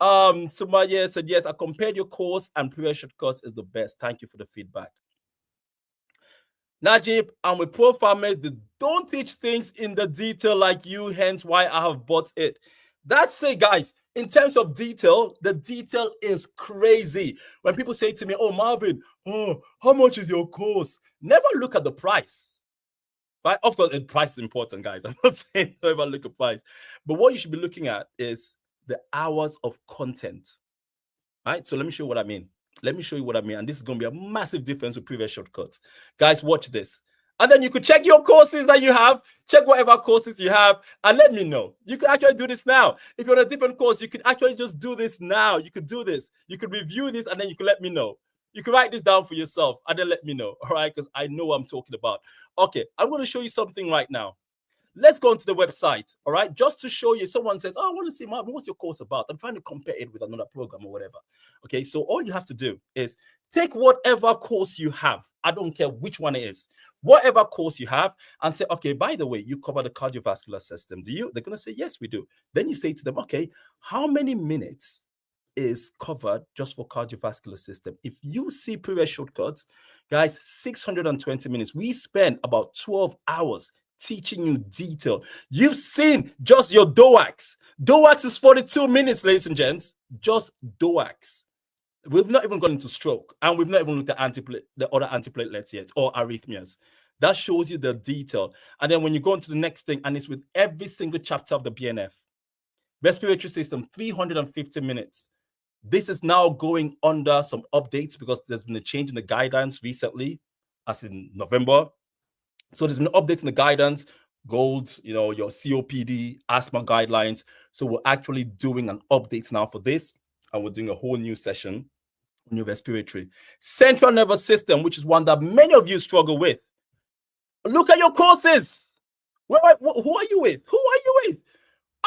Speaker 1: Sumaya said, yes, I compared your course and pre-read shortcuts is the best. Thank you for the feedback. Najib, I'm with Pro Farmers. They don't teach things in the detail like you, hence why I have bought it. That's it, guys. In terms of detail, the detail is crazy. When people say to me, oh, Marvin, oh, how much is your course? Never look at the price. Right? Of course, the price is important, guys. I'm not saying never look at price. But what you should be looking at is the hours of content. Right? So let me show you what I mean. Let me show you what I mean. And this is going to be a massive difference with previous shortcuts. Guys, watch this. And then you could check your courses that you have, check whatever courses you have, and let me know. You could actually do this now. If you're on a different course, you could actually just do this now. You could do this. You could review this, and then you could let me know. You can write this down for yourself, and then let me know, all right? Because I know what I'm talking about. Okay, I'm going to show you something right now. Let's go onto the website, all right? Just to show you, someone says, oh, I want to see, Marvin, what's your course about? I'm trying to compare it with another program or whatever. Okay, so all you have to do is take whatever course you have. I don't care which one it is. Whatever course you have, and say, okay, by the way, you cover the cardiovascular system. Do you? They're going to say, yes, we do. Then you say to them, okay, how many minutes is covered just for cardiovascular system? If you see previous shortcuts, guys, 620 minutes. We spend about 12 hours teaching you detail. You've seen just your DOACs. DOACs is 42 minutes, ladies and gents. Just DOACs. We've not even gone into stroke, and we've not even looked at the other antiplatelets yet, or arrhythmias. That shows you the detail. And then when you go into the next thing, and it's with every single chapter of the BNF. Respiratory system, 350 minutes. This is now going under some updates because there's been a change in the guidelines recently, as in November. So there's been updates in the guidance, gold, your COPD, asthma guidelines. So we're actually doing an update now for this, and we're doing a whole new session, new respiratory. Central nervous system, which is one that many of you struggle with. Look at your courses. Who are you with? Who are you with?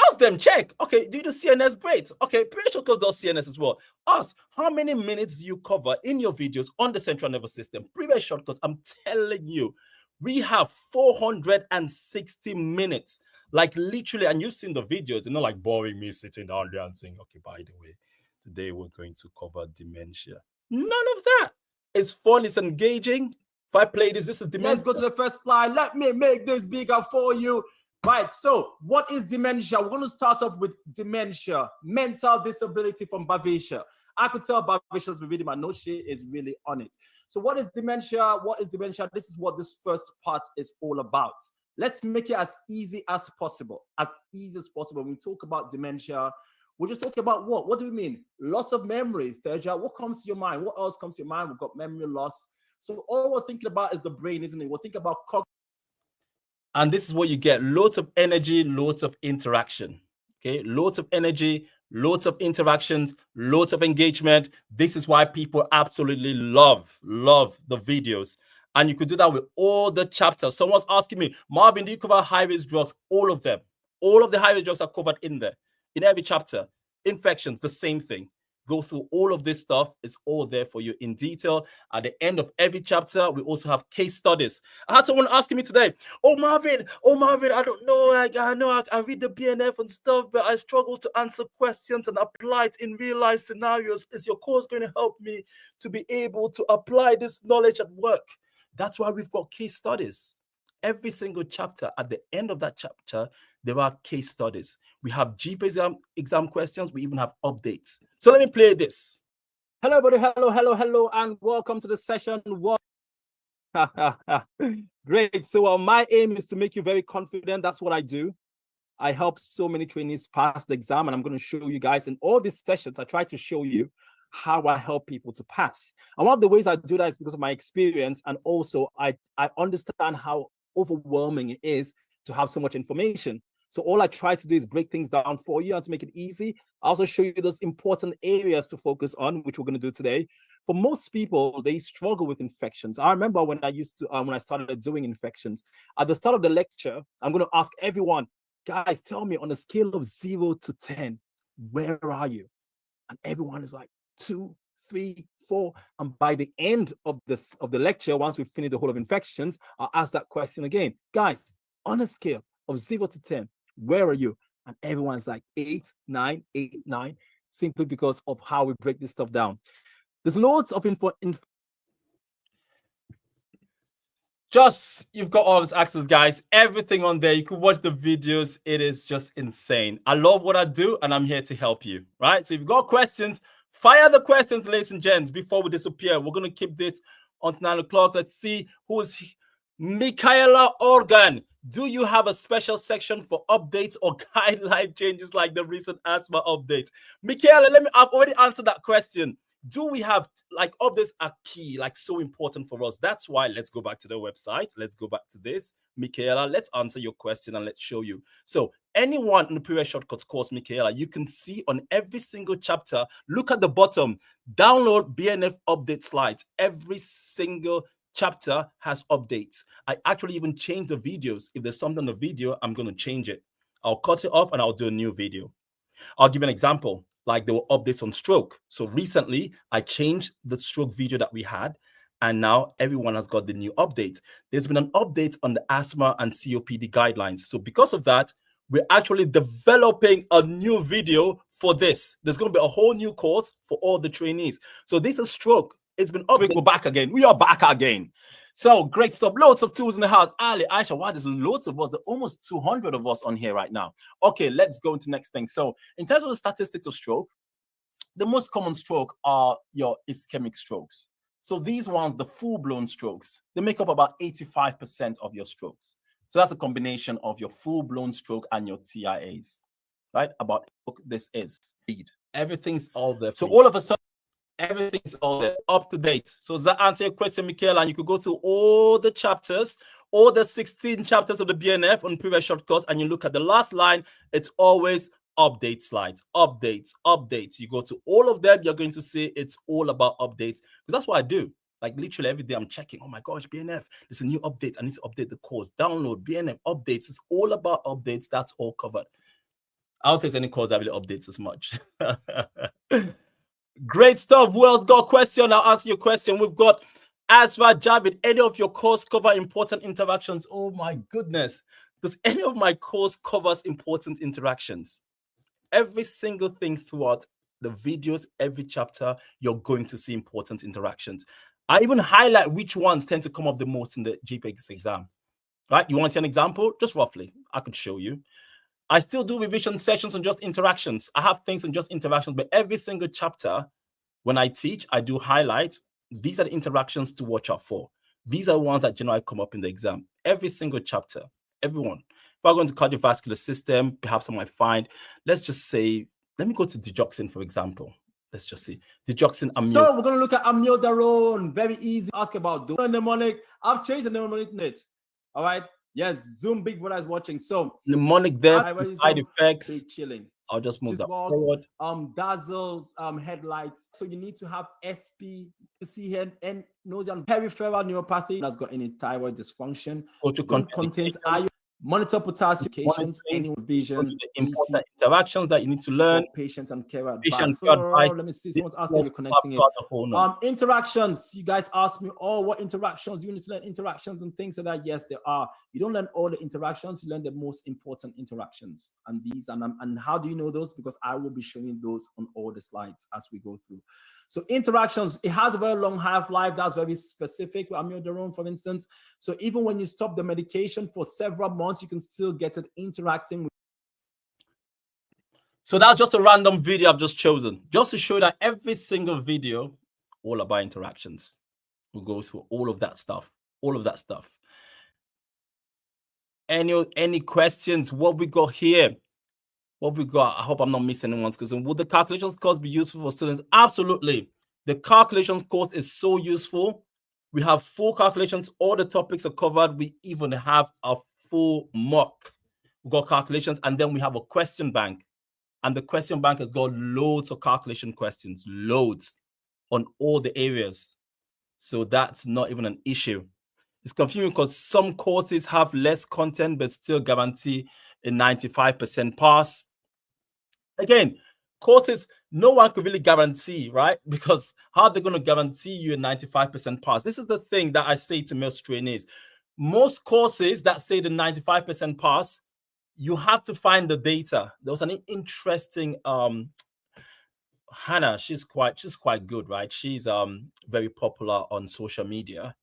Speaker 1: Ask them, check. Okay, do you do CNS? Great. Okay, Preregshortcuts does CNS as well. Ask, how many minutes do you cover in your videos on the central nervous system? Preregshortcuts, I'm telling you, we have 460 minutes. Like literally, and you've seen the videos, they're not like boring me sitting down there and saying, okay, by the way, today we're going to cover dementia. None of that. It's fun, it's engaging. If I play this is dementia.
Speaker 2: Let's go to the first slide. Let me make this bigger for you. Right, so what is dementia? We're going to start off with dementia, mental disability from Bhavisha. I could tell Bhavisha's been reading my notes. She is really on it. So what is dementia? What is dementia? This is what this first part is all about. Let's make it as easy as possible. As easy as possible. When we talk about dementia, we're just talking about what? What do we mean? Loss of memory, Teja. What comes to your mind? What else comes to your mind? We've got memory loss. So all we're thinking about is the brain, isn't it? We're thinking about cognitive.
Speaker 1: And this is what you get. Loads of energy, loads of interaction. Okay, loads of energy, loads of interactions, loads of engagement. This is why people absolutely love the videos. And you could do that with all the chapters. Someone's asking me, Marvin, do you cover high-risk drugs? All of them. All of the high-risk drugs are covered in there. In every chapter. Infections, the same thing. Go through all of this stuff. It's all there for you in detail. At the end of every chapter, we also have case studies. I had someone asking me today, oh, Marvin, I don't know. I read the BNF and stuff, but I struggle to answer questions and apply it in real life scenarios. Is your course going to help me to be able to apply this knowledge at work? That's why we've got case studies. Every single chapter, at the end of that chapter, there are case studies. We have GPhC exam questions. We even have updates. So let me play this.
Speaker 2: Hello, everybody. Hello, and welcome to the session. Great. So my aim is to make you very confident. That's what I do. I help so many trainees pass the exam, and I'm going to show you guys in all these sessions. I try to show you how I help people to pass. And one of the ways I do that is because of my experience, and also I understand how overwhelming it is to have so much information. So all I try to do is break things down for you and to make it easy. I also show you those important areas to focus on, which we're going to do today. For most people, they struggle with infections. I remember when I started doing infections, at the start of the lecture, I'm going to ask everyone, guys, tell me on a scale of 0 to 10, where are you? And everyone is like 2, 3, 4. And by the end of the lecture, once we finish the whole of infections, I'll ask that question again. Guys, on a scale of 0 to 10, where are you? And everyone's like 8, 9, 8, 9, simply because of how we break this stuff down. There's loads of info.
Speaker 1: Just, you've got all this access, guys. Everything on there. You can watch the videos. It is just insane. I love what I do, and I'm here to help you, right? So if you've got questions, fire the questions, ladies and gents, before we disappear. We're going to keep this until 9 o'clock. Let's see who's Michaela Organ. Do you have a special section for updates or guideline changes like the recent asthma updates? Michaela, I've already answered that question. Do we have, like, updates are key, like so important for us. That's why let's go back to the website. Let's go back to this. Michaela, let's answer your question and let's show you. So anyone in the Preregshortcuts course, Michaela, you can see on every single chapter, look at the bottom, download BNF update slides. Every single chapter has updates. I actually even change the videos. If there's something in the video, I'm going to change it. I'll cut it off and I'll do a new video. I'll give you an example. Like, there were updates on stroke. So recently, I changed the stroke video that we had, and now everyone has got the new update. There's been an update on the asthma and COPD guidelines. So because of that, we're actually developing a new video for this. There's going to be a whole new course for all the trainees. So this is stroke. It's been updated. We're back again. We are back again. So great stuff. Loads of tools in the house. Ali, Aisha, wow, there's loads of us. There's almost 200 of us on here right now. Okay, let's go into the next thing. So in terms of the statistics of stroke, the most common stroke are your ischemic strokes. So these ones, the full-blown strokes, they make up about 85% of your strokes. So that's a combination of your full-blown stroke and your TIAs, right? About this is lead. Everything's all there. So all of a sudden, everything's all there, up to date. So does that answer your question, Michaela? And you could go through all the chapters, all the 16 chapters of the BNF on Preregshortcuts, and you look at the last line, it's always update slides, updates. You go to all of them, you're going to see it's all about updates, because that's what I do. Like, literally every day I'm checking, oh my gosh, BNF, there's a new update. I need to update the course. Download BNF updates. It's all about updates. That's all covered. I don't think there's any course that really updates as much. Great stuff. Who else got a question? I'll answer your question. We've got Asra Javid. Any of your course cover important interactions? Oh my goodness. Does any of my course covers important interactions? Every single thing throughout the videos, every chapter, you're going to see important interactions. I even highlight which ones tend to come up the most in the GPhC exam. Right? You want to see an example? Just roughly. I could show you. I still do revision sessions on just interactions. I have things on just interactions, but every single chapter, when I teach, I do highlight. These are the interactions to watch out for. These are the ones that generally come up in the exam. Every single chapter, everyone. If I go into cardiovascular system, perhaps I might find, let's just say, let me go to digoxin, for example. Let's just see. Digoxin,
Speaker 2: So we're going to look at amiodarone. Very easy. Ask about the mnemonic. I've changed the mnemonic in it. All right. Yes, Zoom Big Brother is watching. So
Speaker 1: mnemonic there, side effects.
Speaker 2: Chilling.
Speaker 1: I'll just move that forward.
Speaker 2: Dazzles, headlights. So you need to have SP, see here, and nausea and peripheral neuropathy that's got any thyroid dysfunction. Contains iron. Monitor potassium, any vision,
Speaker 1: important interactions that you need to learn.
Speaker 2: Patients and care advice. Let me see. Someone's asking me connecting it. Interactions. You guys ask me, what interactions? You need to learn interactions and things like that. Yes, there are. You don't learn all the interactions. You learn the most important interactions. And these, and how do you know those? Because I will be showing those on all the slides as we go through. So interactions, it has a very long half-life. That's very specific with amiodarone, for instance. So even when you stop the medication for several months, you can still get it interacting with.
Speaker 1: So that's just a random video I've just chosen, just to show that every single video, all about interactions. We'll go through all of that stuff, Any questions? What we got here? What we got? I hope I'm not missing anyone's because would the calculations course be useful for students? Absolutely. The calculations course is so useful. We have full calculations. All the topics are covered. We even have a full mock. We've got calculations, and then we have a question bank. And the question bank has got loads of calculation questions, loads on all the areas. So that's not even an issue. It's confusing because some courses have less content, but still guarantee a 95% pass. Again, courses, no one could really guarantee, right? Because how are they going to guarantee you a 95% pass? This is the thing that I say to most trainees. Most courses that say the 95% pass, you have to find the data. There was an interesting Hannah, she's quite good, right? She's very popular on social media.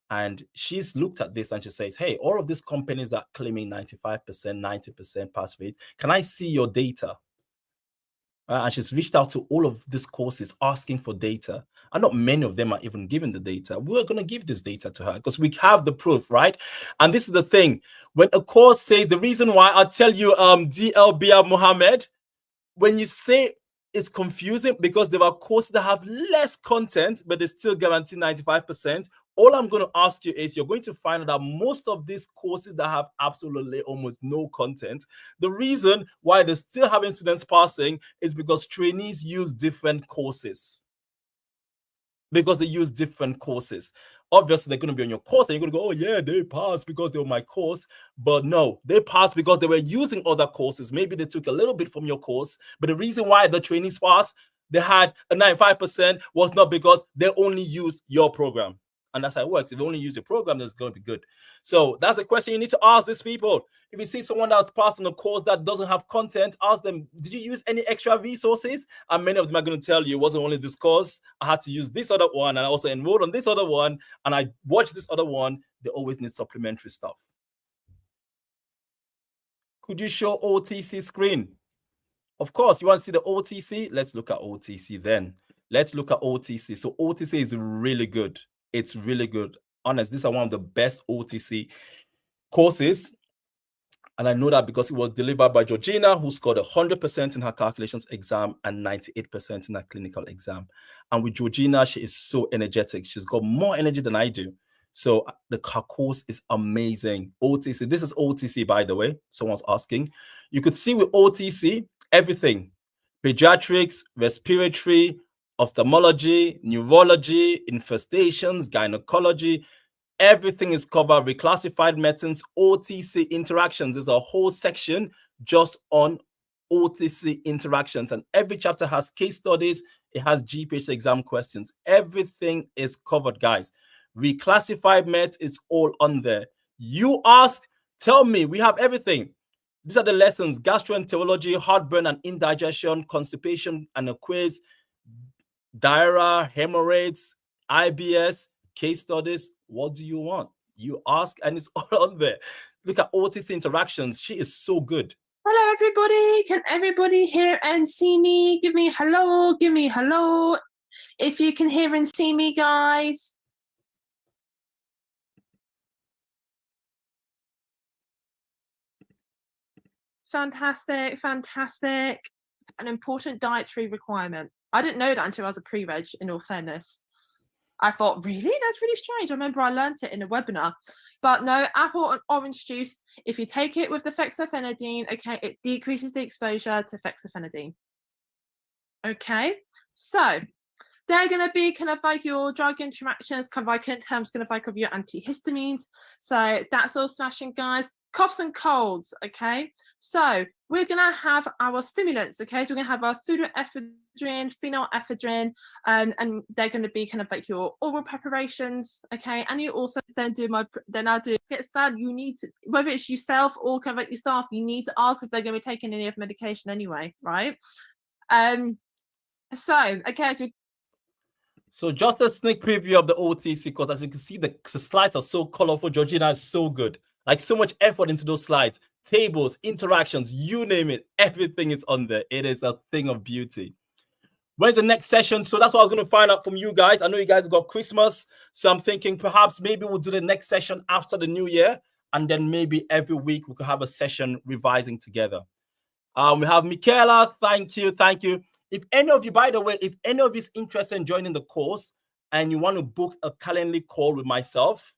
Speaker 1: And she's looked at this and she says, hey, all of these companies that are claiming 95%, 90% pass rate, can I see your data? And she's reached out to all of these courses asking for data. And not many of them are even given the data. We're going to give this data to her because we have the proof, right? And this is the thing. When a course says, the reason why I'll tell you, DLBR Mohammed, when you say it's confusing because there are courses that have less content, but they still guarantee 95%. All I'm going to ask you is you're going to find out that most of these courses that have absolutely almost no content, the reason why they're still having students passing is because trainees use different courses. Because they use different courses. Obviously, they're going to be on your course and you're going to go, oh yeah, they passed because they were my course. But no, they passed because they were using other courses. Maybe they took a little bit from your course. But the reason why the trainees passed, they had a 95% was not because they only use your program. And that's how it works. If you only use your program, that's going to be good. So that's the question you need to ask these people. If you see someone that's passed on a course that doesn't have content, ask them, did you use any extra resources? And many of them are going to tell you it wasn't only this course. I had to use this other one. And I also enrolled on this other one. And I watched this other one. They always need supplementary stuff. Could you show OTC screen? Of course, you want to see the OTC? Let's look at OTC then. Let's look at OTC. So OTC is really good. It's really good. Honest, these are one of the best OTC courses. And I know that because it was delivered by Georgina, who scored 100% in her calculations exam and 98% in her clinical exam. And with Georgina, she is so energetic. She's got more energy than I do. So her course is amazing. OTC, this is OTC, by the way. Someone's asking. You could see with OTC, everything. Pediatrics, respiratory, ophthalmology, neurology, infestations, gynecology, everything is covered. Reclassified medicines, OTC interactions. There's a whole section just on OTC interactions. And every chapter has case studies. It has GPhC exam questions. Everything is covered, guys. Reclassified meds is all on there. You asked, tell me, we have everything. These are the lessons: gastroenterology, heartburn and indigestion, constipation and a quiz, diarrhea, hemorrhoids, IBS, case studies. What do you want? You ask and it's all on there. Look at OTC interactions. She is so good.
Speaker 4: Hello, everybody. Can everybody hear and see me? Give me hello. Give me hello. If you can hear and see me, guys. Fantastic, fantastic. An important dietary requirement. I didn't know that until I was a pre-reg, in all fairness. I thought, really? That's really strange. I remember I learned it in a webinar. But no, apple and orange juice, if you take it with the fexofenadine, okay, it decreases the exposure to fexofenadine. Okay, so they're going to be kind of like your drug interactions, kind of like in terms kind of like of your antihistamines. So that's all smashing, guys. Coughs and colds, okay? So we're going to have our stimulants, okay? So we're going to have our pseudoephedrine, phenylephrine, and they're going to be kind of like your oral preparations, okay? And you also then gets that you need to, whether it's yourself or kind of like your staff, you need to ask if they're going to be taking any of medication anyway, right? So, okay,
Speaker 1: so just a sneak preview of the OTC, because as you can see, the slides are so colorful. Georgina is so good. Like, so much effort into those slides, tables, interactions, you name it, everything is on there. It is a thing of beauty. When's the next session? So that's what I was going to find out from you guys. I know you guys got Christmas, so I'm thinking perhaps maybe we'll do the next session after the new year, and then maybe every week we could have a session revising together. We have Michaela. Thank you. Thank you. If any of you, by the way, if any of you is interested in joining the course and you want to book a Calendly call with myself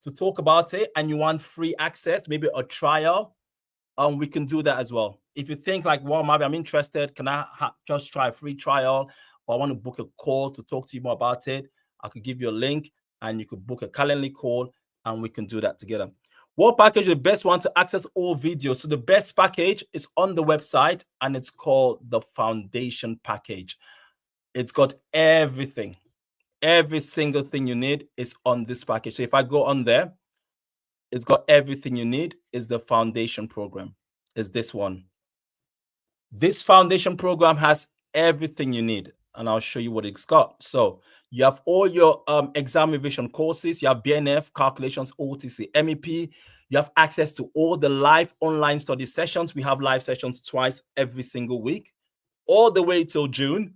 Speaker 1: to talk about it, and you want free access, maybe a trial, we can do that as well. If you think like, well, maybe I'm interested, can I just try a free trial, or I want to book a call to talk to you more about it, I could give you a link and you could book a Calendly call and we can do that together. What package is the best one to access all videos? So the best package is on the website, and it's called the Foundation package. It's got everything. Every single thing you need is on this package. So if I go on there, it's got everything you need. Is the Foundation program. Is this one. This Foundation program has everything you need, and I'll show you what it's got. So you have all your exam revision courses. You have BNF, calculations, OTC, MEP. You have access to all the live online study sessions. We have live sessions twice every single week, all the way till June.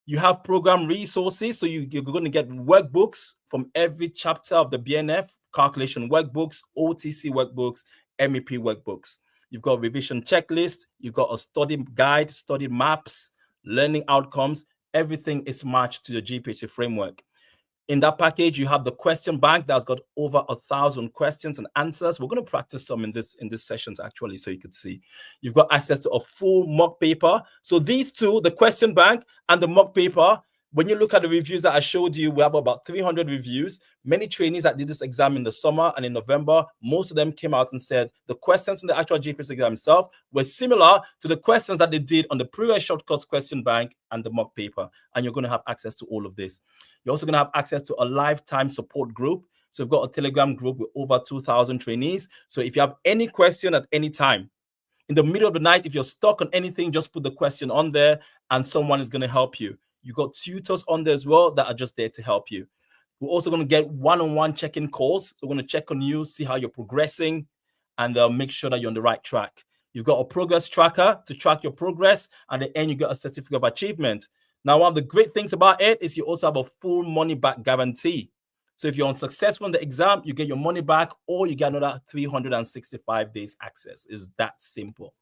Speaker 1: You have program resources. So you're going to get workbooks from every chapter of the BNF, calculation workbooks, OTC workbooks, MEP workbooks. You've got revision checklist. You've got a study guide, study maps, learning outcomes. Everything is matched to the GPhC framework. In that package, you have the question bank that's got over 1,000 questions and answers. We're going to practice some in this sessions actually, so you could see. You've got access to a full mock paper. So these two, the question bank and the mock paper, when you look at the reviews that I showed you, we have about 300 reviews. Many trainees that did this exam in the summer and in November, most of them came out and said the questions in the actual GPhC exam itself were similar to the questions that they did on the Preregshortcuts question bank and the mock paper. And you're going to have access to all of this. You're also going to have access to a lifetime support group. So we've got a Telegram group with over 2,000 trainees. So if you have any question at any time, in the middle of the night, if you're stuck on anything, just put the question on there and someone is going to help you. You've got tutors on there as well that are just there to help you. We're also going to get one-on-one check-in calls. So we're going to check on you, see how you're progressing, and make sure that you're on the right track. You've got a progress tracker to track your progress. And at the end, you get a certificate of achievement. Now, one of the great things about it is you also have a full money-back guarantee. So if you're unsuccessful in the exam, you get your money back, or you get another 365 days access. It's that simple.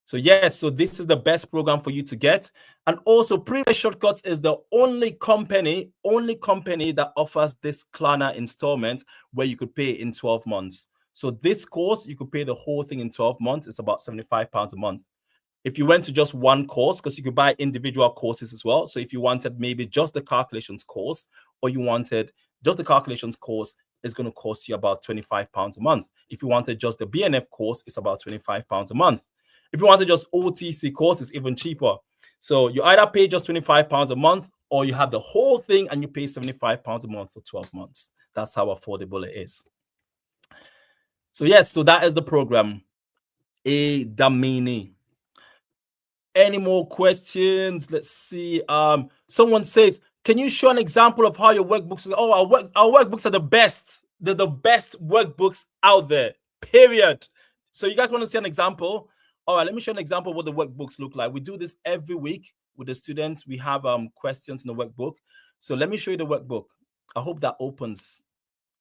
Speaker 1: So yes, so this is the best program for you to get. And also Preregshortcuts is the only company that offers this Klarna installment where you could pay in 12 months. So this course, you could pay the whole thing in 12 months. It's about £75 a month. If you went to just one course, because you could buy individual courses as well. So if you wanted maybe just the calculations course, or you wanted just the calculations course, it's going to cost you about £25 a month. If you wanted just the BNF course, it's about £25 a month. If you wanted just OTC course, it's even cheaper. So you either pay just £25 a month, or you have the whole thing and you pay £75 a month for 12 months. That's how affordable it is. So yes, so that is the program. A Damini. Any more questions? Let's see. Someone says, can you show an example of how your workbooks are? Oh, our workbooks are the best. They're the best workbooks out there, period. So you guys want to see an example? All right, let me show an example of what the workbooks look like. We do this every week with the students. We have questions in the workbook. So let me show you the workbook. I hope that opens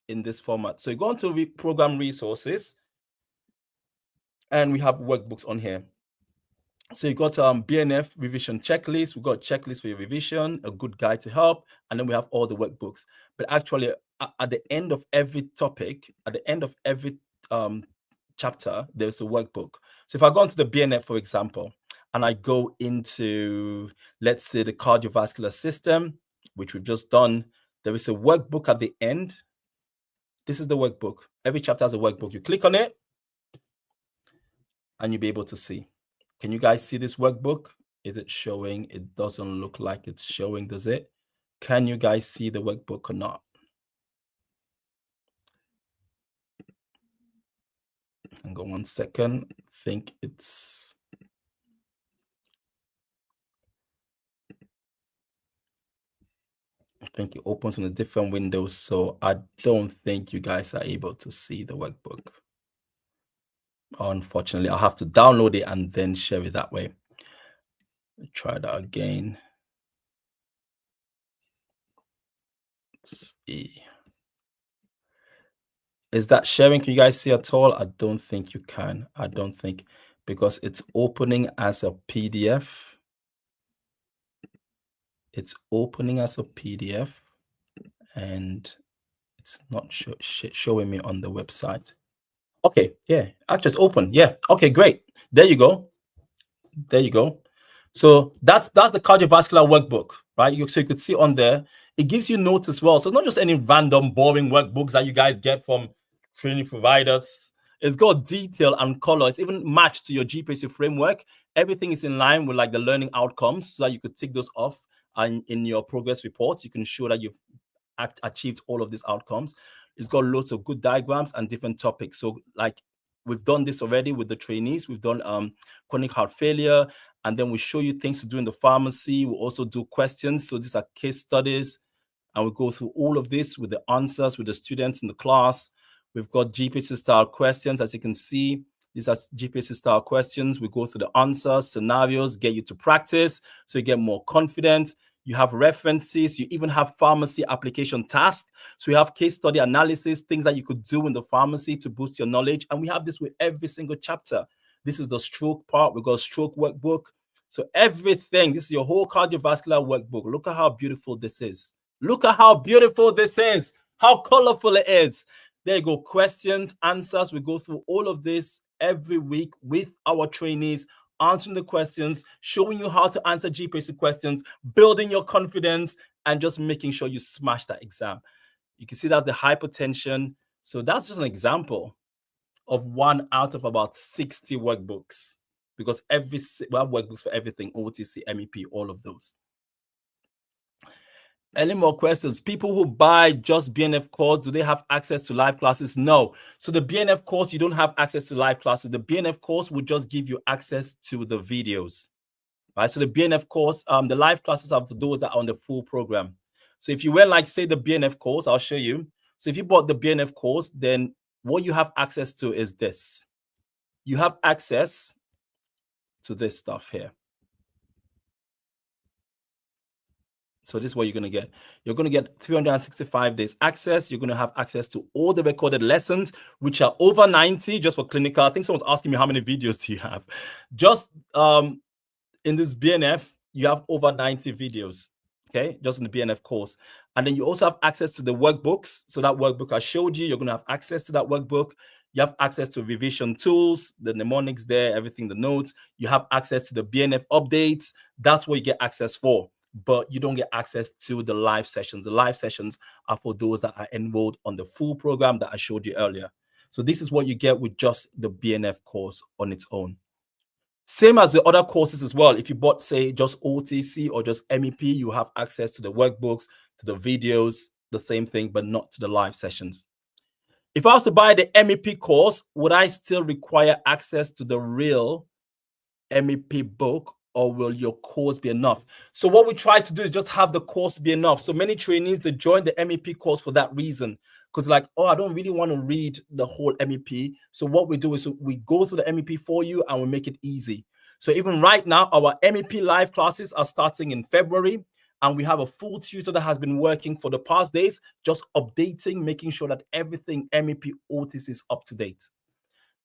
Speaker 1: in this format. So you go into program resources, and we have workbooks on here. So you got BNF revision checklist. We've got checklist for your revision, a good guide to help, and then we have all the workbooks. But actually, at the end of every topic, at the end of every chapter, there's a workbook. So if I go into the BNF, for example, and I go into, let's say, the cardiovascular system, which we've just done, there is a workbook at the end. This is the workbook. Every chapter has a workbook. You click on it, and you'll be able to see. Can you guys see this workbook? Is it showing? It doesn't look like it's showing, does it? Can you guys see the workbook or not? Hang on 1 second. I think it's... I think it opens on a different window, so I don't think you guys are able to see the workbook. Unfortunately, I'll have to download it and then share it that way. Try that again. Let's see. Is that sharing? Can you guys see at all? I don't think you can. I don't think, because it's opening as a PDF. It's opening as a PDF, and it's not showing me on the website. Okay, yeah, actually it's open. Yeah, okay, great. There you go. There you go. So that's the cardiovascular workbook, right? So you could see on there, it gives you notes as well. So it's not just any random boring workbooks that you guys get from training providers. It's got detail and color. It's even matched to your GPhC framework. Everything is in line with like the learning outcomes, so that you could tick those off, and in your progress reports, you can show that you've achieved all of these outcomes. It's got loads of good diagrams and different topics. So like we've done this already with the trainees. We've done chronic heart failure, and then we show you things to do in the pharmacy. We also do questions. So these are case studies, and we go through all of this with the answers with the students in the class. We've got GPhC style questions, as you can see. These are GPhC style questions. We go through the answers, scenarios, get you to practice so you get more confident. You have references. You even have pharmacy application tasks. So you have case study analysis, things that you could do in the pharmacy to boost your knowledge. And we have this with every single chapter. This is the stroke part. We've got a stroke workbook. So everything, this is your whole cardiovascular workbook. Look at how beautiful this is. Look at how beautiful this is. How colorful it is. There you go. Questions, answers. We go through all of this every week with our trainees, answering the questions, showing you how to answer GPhC questions, building your confidence, and just making sure you smash that exam. You can see that's the hypertension. So that's just an example of one out of about 60 workbooks, because we have workbooks for everything, OTC, MEP, all of those. Any more questions? People who buy just BNF course, do they have access to live classes? No. So the BNF course, you don't have access to live classes. The BNF course will just give you access to the videos, right? So the BNF course, the live classes are for those that are on the full program. So if you were like, say, the BNF course, I'll show you. So if you bought the BNF course, then what you have access to is this. You have access to this stuff here. So this is what you're going to get. You're going to get 365 days access. You're going to have access to all the recorded lessons, which are over 90 just for clinical. I think someone's asking me how many videos do you have. Just in this BNF, you have over 90 videos, okay? Just in the BNF course. And then you also have access to the workbooks. So that workbook I showed you, you're going to have access to that workbook. You have access to revision tools, the mnemonics there, everything, the notes. You have access to the BNF updates. That's what you get access for. But you don't get access to the live sessions. The live sessions are for those that are enrolled on the full program that I showed you earlier. So this is what you get with just the BNF course on its own. Same as the other courses as well. If you bought, say, just OTC or just MEP, you have access to the workbooks, to the videos, the same thing, but not to the live sessions. If I was to buy the MEP course, would I still require access to the real MEP book, or will your course be enough? So what we try to do is just have the course be enough. So many trainees, they join the MEP course for that reason, because like, oh, I don't really want to read the whole MEP. So what we do is we go through the MEP for you and we make it easy. So even right now, our MEP live classes are starting in February, and we have a full tutor that has been working for the past days, just updating, making sure that everything MEP OTC is up to date.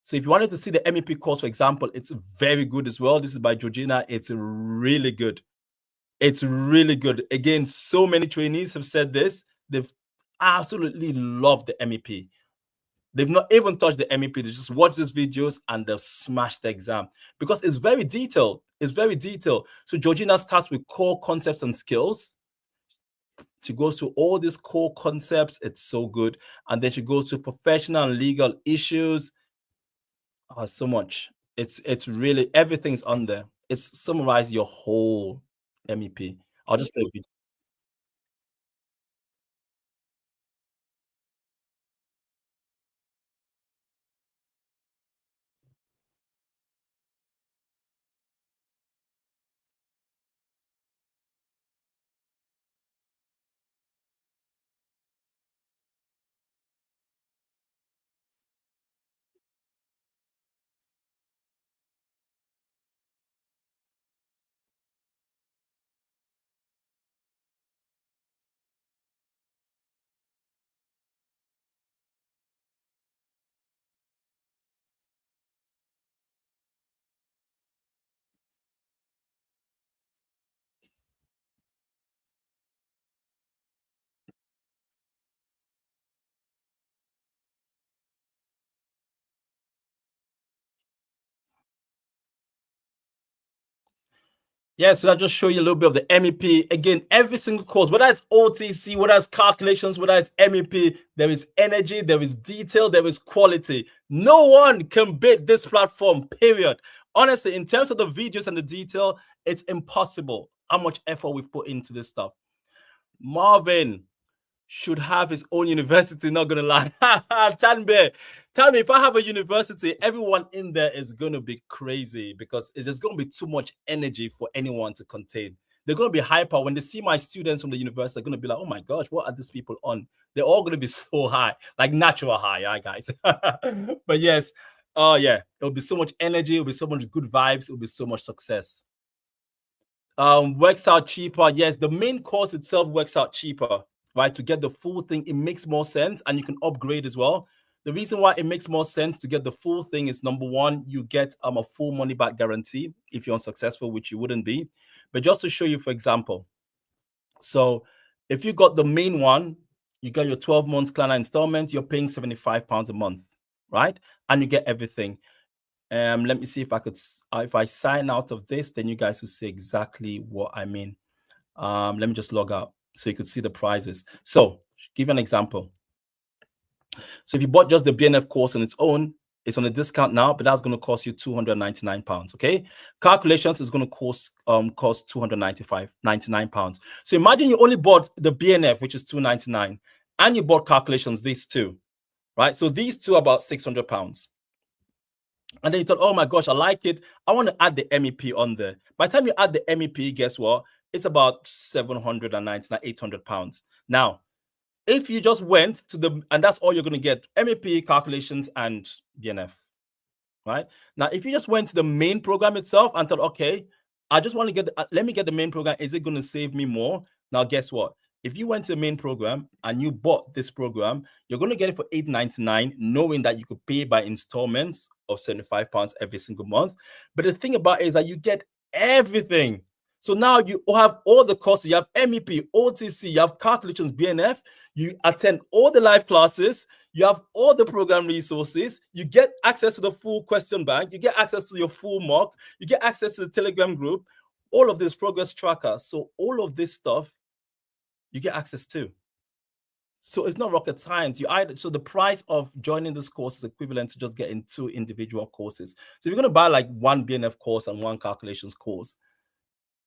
Speaker 1: So if you wanted to see the MEP course, for example, it's very good as well. This is by Georgina. It's really good. It's really good. Again, so many trainees have said this. They've absolutely loved the MEP. They've not even touched the MEP. They just watch these videos and they'll smash the exam because it's very detailed. It's very detailed. So Georgina starts with core concepts and skills. She goes through all these core concepts. It's so good. And then she goes to professional and legal issues. Oh, so much. It's really, everything's on there. It's summarize your whole MEP. I'll just play a video. Yeah, so I just show you a little bit of the MEP. Again, every single course, whether it's OTC, whether it's calculations, whether it's MEP, there is energy, there is detail, there is quality. No one can beat this platform, period. Honestly, in terms of the videos and the detail, it's impossible how much effort we've put into this stuff. Marvin should have his own university, not gonna lie. Tanbe, tell me, if I have a university, everyone in there is gonna be crazy because it's just gonna be too much energy for anyone to contain. They're gonna be hyper when they see my students from the university. They're gonna be like, oh my gosh, what are these people on? They're all gonna be so high, like natural high, guys. But yes, oh yeah, it'll be so much energy, it'll be so much good vibes, it'll be so much success. Works out cheaper. Yes, the main course itself works out cheaper. Right, to get the full thing, it makes more sense, and you can upgrade as well. The reason why it makes more sense to get the full thing is, number one, you get a full money back guarantee if you're unsuccessful, which you wouldn't be. But just to show you, for example, so if you got the main one, you got your 12 months Klarna installment, you're paying £75 a month, right? And you get everything. Let me see if I could, if I sign out of this, then you guys will see exactly what I mean. Let me just log out so you could see the prices. So give you an example. So if you bought just the BNF course on its own, it's on a discount now, but that's going to cost you £299. Okay, calculations is going to cost £299. So imagine you only bought the BNF, which is £299, and you bought calculations, these two, right? So these two are about £600. And then you thought, oh my gosh, I like it, I want to add the MEP on there. By the time you add the MEP, guess what? It's about £799, £800. Now, if you just went to the, and that's all you're going to get, MEP, calculations, and BNF, right? Now, if you just went to the main program itself and thought, okay, I just want to get, let me get the main program, is it going to save me more? Now, guess what? If you went to the main program and you bought this program, you're going to get it for $899, knowing that you could pay by installments of £75 every single month. But the thing about it is that you get everything. So now you have all the courses. You have MEP, OTC, you have calculations, BNF. You attend all the live classes. You have all the program resources. You get access to the full question bank. You get access to your full mock. You get access to the Telegram group. All of this progress tracker. So all of this stuff, you get access to. So it's not rocket science. So the price of joining this course is equivalent to just getting 2 individual courses. So if you're going to buy like 1 BNF course and 1 calculations course,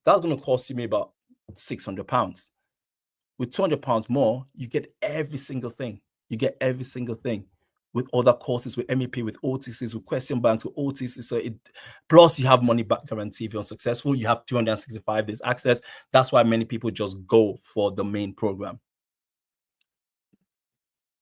Speaker 1: that's going to cost you maybe about £600. With £200 more, you get every single thing. You get every single thing with other courses, with MEP, with OTCs, with question banks, with OTCs. So plus you have money back guarantee if you're successful. You have 365 days access. That's why many people just go for the main program.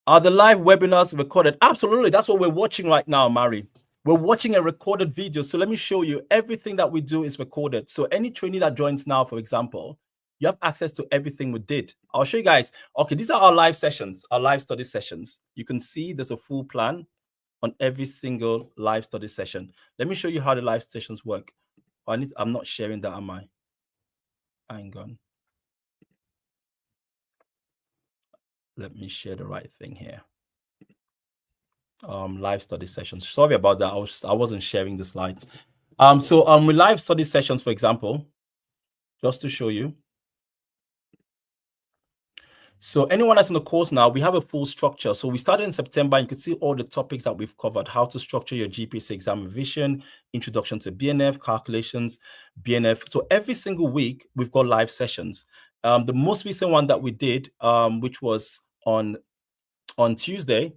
Speaker 1: Are the live webinars recorded? Absolutely. That's what we're watching right now, Mari. We're watching a recorded video. So let me show you. Everything that we do is recorded. So any trainee that joins now, for example, you have access to everything we did. I'll show you guys. Okay, these are our live sessions, our live study sessions. You can see there's a full plan on every single live study session. Let me show you how the live sessions work. I'm not sharing that, am I? Hang on. Let me share the right thing here. Live study sessions. Sorry about that. I wasn't sharing the slides. So with live study sessions, for example, just to show you. So anyone that's in the course now, we have a full structure. So we started in September. You can see all the topics that we've covered: how to structure your GPhC exam revision, introduction to BNF, calculations, BNF. So every single week we've got live sessions. The most recent one that we did, which was on Tuesday,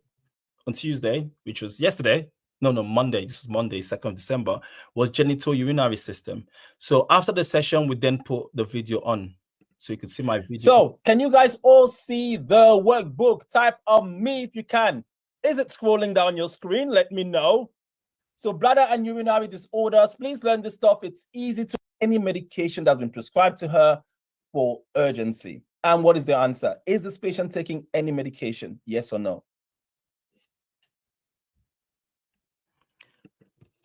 Speaker 1: which was yesterday. No, Monday. This was Monday, 2nd of December, was genital urinary system. So after the session, we then put the video on. So you can see my video. So can you guys all see the workbook? Type me if you can. Is it scrolling down your screen? Let me know. So bladder and urinary disorders, please learn this stuff. It's easy to any medication that's been prescribed to her for urgency. And what is the answer? Is this patient taking any medication? Yes or no?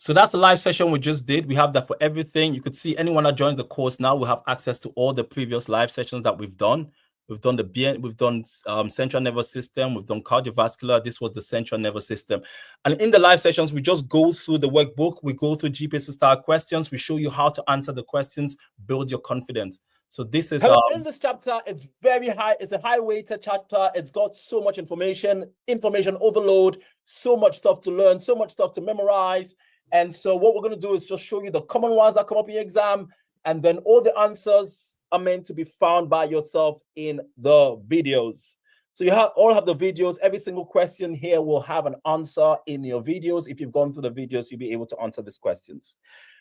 Speaker 1: So that's the live session we just did. We have that for everything. You could see anyone that joins the course now will have access to all the previous live sessions that we've done. We've done we've done central nervous system, we've done cardiovascular. This was the central nervous system. And in the live sessions, we just go through the workbook, we go through GPhC style questions, we show you how to answer the questions, build your confidence. So this is in this chapter, it's very high, it's a high weighted chapter. It's got so much information overload, so much stuff to learn, so much stuff to memorize. And so what we're going to do is just show you the common ones that come up in your exam, and then all the answers are meant to be found by yourself in the videos. So you all have the videos. Every single question here will have an answer in your videos. If you've gone through the videos, you'll be able to answer these questions.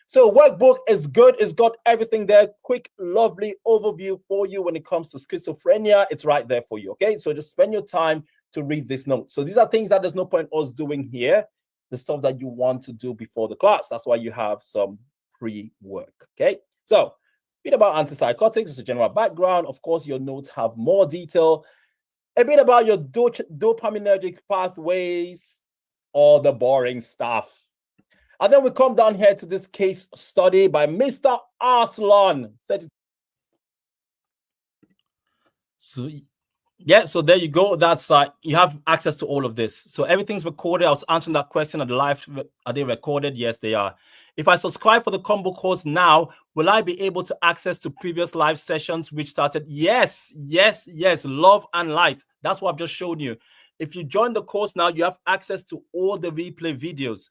Speaker 1: So workbook is good. It's got everything there. Quick, lovely overview for you when it comes to schizophrenia. It's right there for you, okay? So just spend your time to read this note. So these are things that there's no point us doing here, the stuff that you want to do before the class. That's why you have some pre-work, okay? So a bit about antipsychotics, just a general background. Of course, your notes have more detail. A bit about your dopaminergic pathways, all the boring stuff. And then we come down here to this case study by Mr. Arslan. So, yeah, so there you go. That's you have access to all of this. So everything's recorded. I was answering that question at the live. Are they recorded? Yes, they are. If I subscribe for the combo course now, will I be able to access to previous live sessions which started? Yes, yes, yes. Love and light. That's what I've just shown you. If you join the course now, you have access to all the replay videos.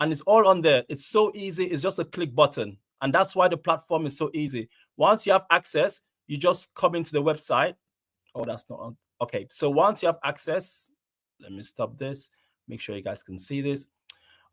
Speaker 1: And it's all on there. It's so easy. It's just a click button. And that's why the platform is so easy. Once you have access, you just come into the website. Oh, that's not on. Okay. So once you have access, let me stop this. Make sure you guys can see this.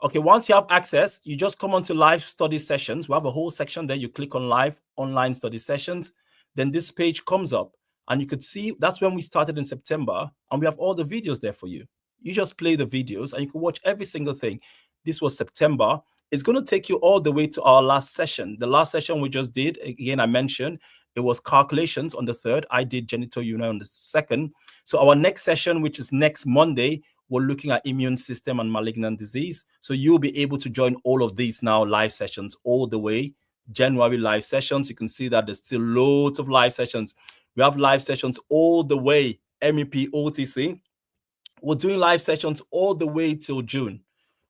Speaker 1: Okay. Once you have access, you just come onto live study sessions. We have a whole section there. You click on live online study sessions. Then this page comes up and you could see that's when we started in September. And we have all the videos there for you. You just play the videos and you can watch every single thing. This was September. It's going to take you all the way to our last session. The last session we just did, again, I mentioned, it was calculations on the 3rd. I did genital urine on the 2nd. So our next session, which is next Monday, we're looking at immune system and malignant disease. So you'll be able to join all of these now live sessions all the way. January live sessions. You can see that there's still loads of live sessions. We have live sessions all the way, MEP, OTC. We're doing live sessions all the way till June.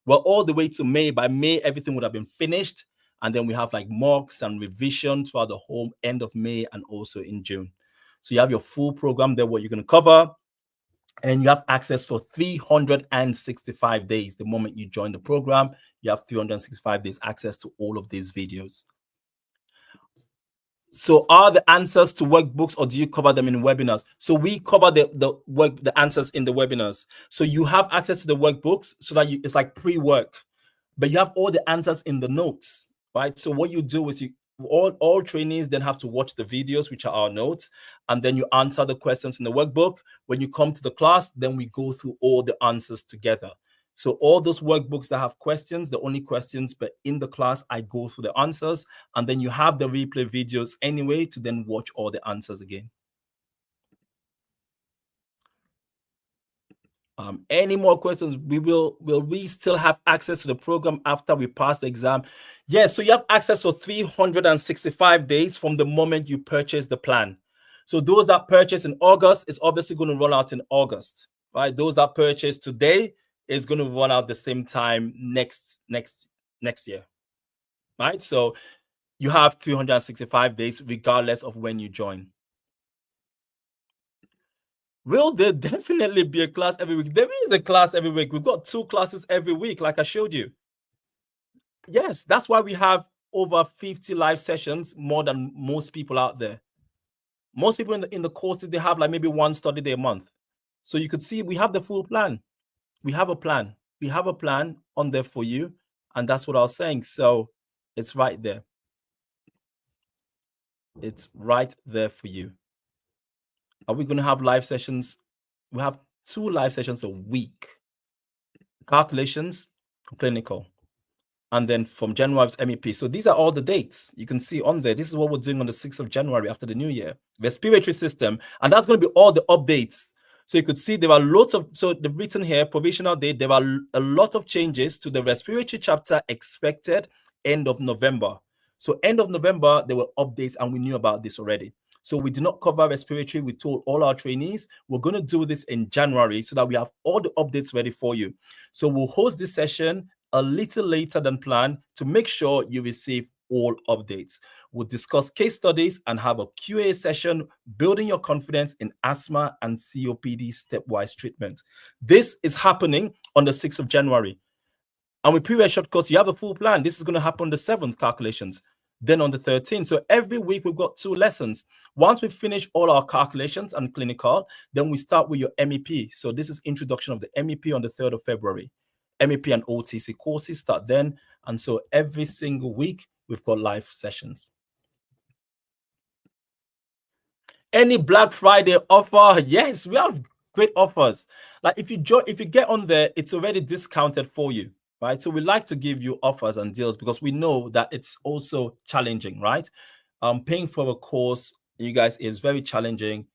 Speaker 1: Well, all the way to May. By May, everything would have been finished. And then we have like mocks and revision throughout the whole end of May and also in June. So you have your full program there, what you're going to cover. And you have access for 365 days. The moment you join the program, you have 365 days access to all of these videos. So are the answers to workbooks or do you cover them in webinars? So we cover the answers in the webinars. So you have access to the workbooks so that it's like pre-work, but you have all the answers in the notes, right? So what you do is all trainees then have to watch the videos, which are our notes, and then you answer the questions in the workbook. When you come to the class, then we go through all the answers together. So all those workbooks that have questions, the only questions, but in the class, I go through the answers, and then you have the replay videos anyway to then watch all the answers again. Any more questions? Will we still have access to the program after we pass the exam? Yes, so you have access for 365 days from the moment you purchase the plan. So those that purchase in August is obviously going to run out in August, right? Those that purchase today is going to run out the same time next year, right? So you have 365 days regardless of when you join. Will there definitely be a class every week? There is a class every week. We've got 2 classes every week, like I showed you. Yes, that's why we have over 50 live sessions, more than most people out there. Most people in the course, they have like maybe 1 study day a month. So you could see we have the full plan. We have a plan. We have a plan on there for you. And that's what I was saying. So it's right there. It's right there for you. Are we going to have live sessions? We have 2 live sessions a week. Calculations, clinical. And then from January, it's MEP. So these are all the dates you can see on there. This is what we're doing on the 6th of January after the new year. Respiratory system. And that's going to be all the updates. So you could see there are lots of, so they've written here, provisional date, there are a lot of changes to the respiratory chapter expected end of November. So end of November, there were updates and we knew about this already. So we do not cover respiratory. We told all our trainees we're going to do this in January so that we have all the updates ready for you. So we'll host this session a little later than planned to make sure you receive all updates. We'll discuss case studies and have a QA session, building your confidence in asthma and COPD stepwise treatment. This is happening on the 6th of January. And with Preregshortcuts, you have a full plan. This is going to happen on the 7th, calculations. Then on the 13th. So every week we've got 2 lessons. Once we finish all our calculations and clinical, then we start with your MEP. So this is introduction of the MEP on the 3rd of February. MEP and OTC courses start then. And so every single week, we've got live sessions. Any Black Friday offer? Yes, we have great offers. Like if you get on there, it's already discounted for you, right? So we like to give you offers and deals because we know that it's also challenging, right? Paying for a course, you guys, is very challenging.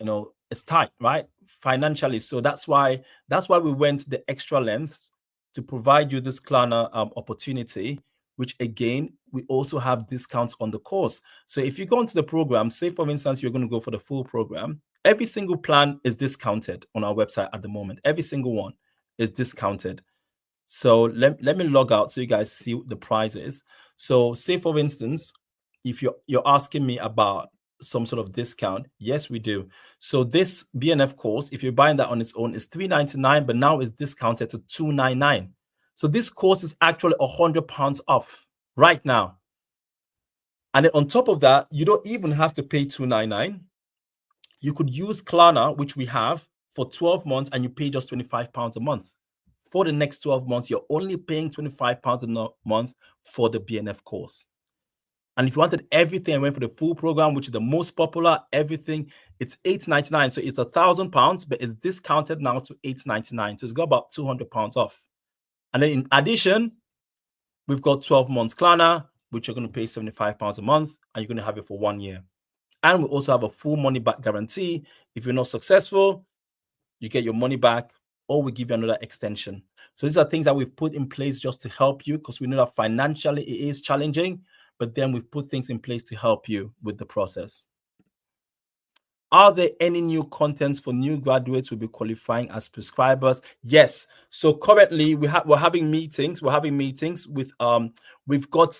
Speaker 1: You know, it's tight, right? Financially. So that's why we went the extra lengths to provide you this Klarna opportunity, which again, we also have discounts on the course. So if you go into the program, say for instance, you're going to go for the full program, every single plan is discounted on our website at the moment. Every single one is discounted. So let me log out so you guys see the prices. So say for instance, if you're asking me about some sort of discount, yes, we do. So this BNF course, if you're buying that on its own, is $399, but now it's discounted to $299. So this course is actually £100 off right now. And then on top of that, you don't even have to pay $299. You could use Klarna, which we have, for 12 months, and you pay just £25 a month. For the next 12 months, you're only paying £25 a month for the BNF course. And if you wanted everything and went for the full program, which is the most popular, everything, it's $899. So it's £1,000, but it's discounted now to $899. So it's got about £200 off. And then in addition, we've got 12 months Klarna, which you're going to pay £75 a month, and you're going to have it for 1 year. And we also have a full money back guarantee. If you're not successful, you get your money back, or we give you another extension. So these are things that we've put in place just to help you, because we know that financially it is challenging, but then we've put things in place to help you with the process. Are there any new contents for new graduates who will be qualifying as prescribers? Yes. So currently we're having meetings. We're having meetings with we've got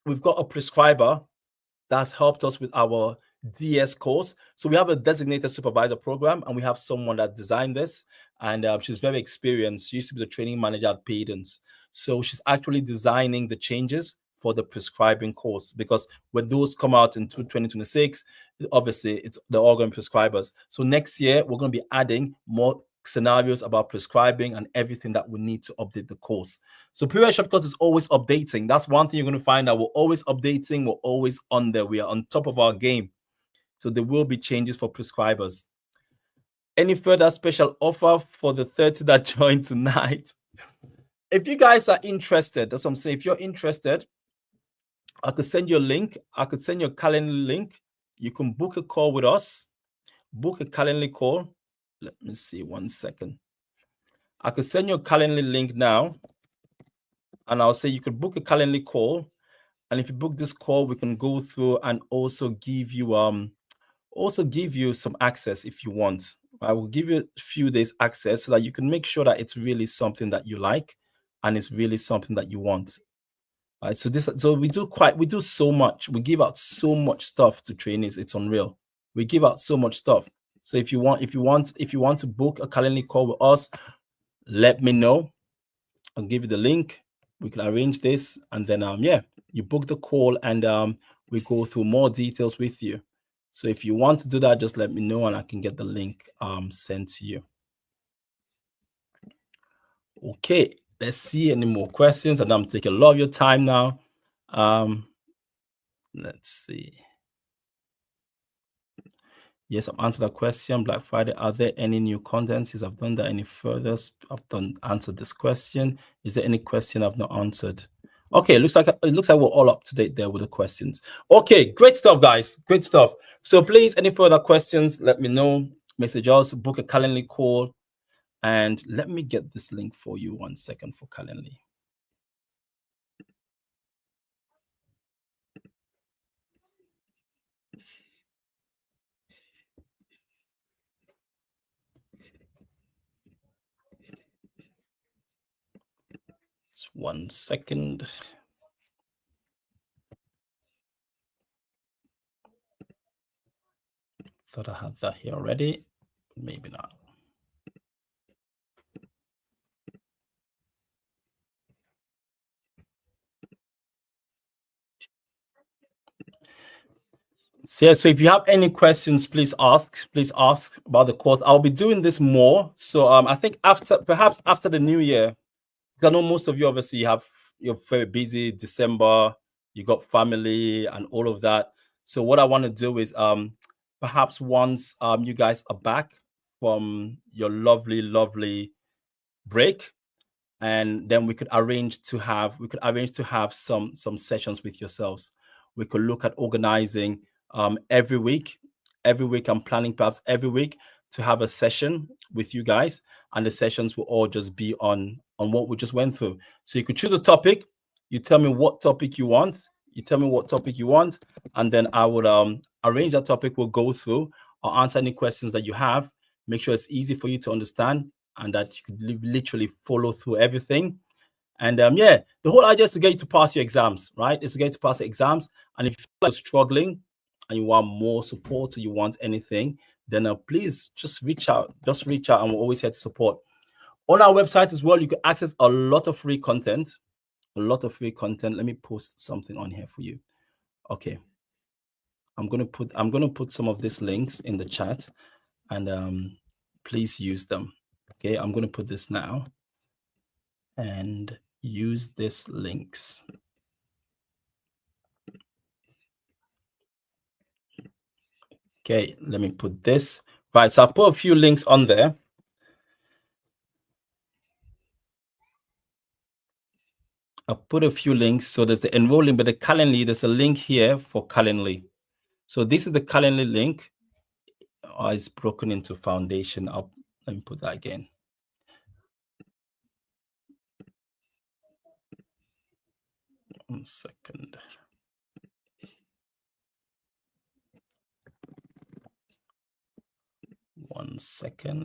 Speaker 1: a prescriber that's helped us with our DS course. So we have a designated supervisor program, and we have someone that designed this, and she's very experienced. She used to be the training manager at Paydens. So she's actually designing the changes for the prescribing course, because when those come out in 2026, obviously they're all going to be prescribers. So next year we're going to be adding more scenarios about prescribing and everything that we need to update the course. So Preregshortcuts is always updating. That's one thing you're going to find out. We're always updating. We're always on there. We are on top of our game. So there will be changes for prescribers. Any further special offer for the 30 that joined tonight? If you guys are interested, that's what I'm saying. If you're interested, I could send you a link. I could send you a Calendly link. You can book a call with us. Book a Calendly call. Let me see 1 second. I could send you a Calendly link now. And I'll say you could book a Calendly call. And if you book this call, we can go through and also give you some access if you want. I will give you a few days access so that you can make sure that it's really something that you like and it's really something that you want. Right, so we do so much. We give out so much stuff to trainees. It's unreal. We give out so much stuff. So if you want to book a Calendly call with us, let me know. I'll give you the link. We can arrange this, and then you book the call, and we go through more details with you. So if you want to do that, just let me know, and I can get the link sent to you. Okay. Let's see any more questions, and I'm taking a lot of your time now. Let's see. Yes, I've answered that question. Black Friday, are there any new contents? Since I've done that any further, answered this question. Is there any question I've not answered? Okay, it looks like we're all up to date there with the questions. Okay, great stuff, guys. Great stuff. So please, any further questions, let me know. Message us, book a Calendly call. And let me get this link for you 1 second for Calendly. Just 1 second. Thought I had that here already. Maybe not. So yeah, so if you have any questions, please ask about the course. I'll be doing this more. So I think perhaps after the new year, because I know most of you obviously you're very busy. December, you got family and all of that. So what I want to do is perhaps once you guys are back from your lovely break, and then we could arrange to have some sessions with yourselves. We could look at organizing every week. I'm planning perhaps every week to have a session with you guys, and the sessions will all just be on what we just went through. So you could choose a topic. You tell me what topic you want. And then I would arrange that topic. We'll go through. I'll answer any questions that you have. Make sure it's easy for you to understand and that you could literally follow through everything. And yeah, the whole idea is to get you to pass your exams, right? It's to get you to pass the exams. And if you're struggling and you want more support or you want anything, then please just reach out. And we're always here to support. On our website as well, you can access a lot of free content. Let me post something on here for you. Okay. I'm gonna put some of these links in the chat, and please use them. Okay, I'm gonna put this now and use these links. Okay, let me put this. Right, so I've put a few links on there. I've put a few links. So there's the enrolling, but the Calendly, there's a link here for Calendly. So this is the Calendly link. Oh, it's broken into foundation. Let me put that again. One second.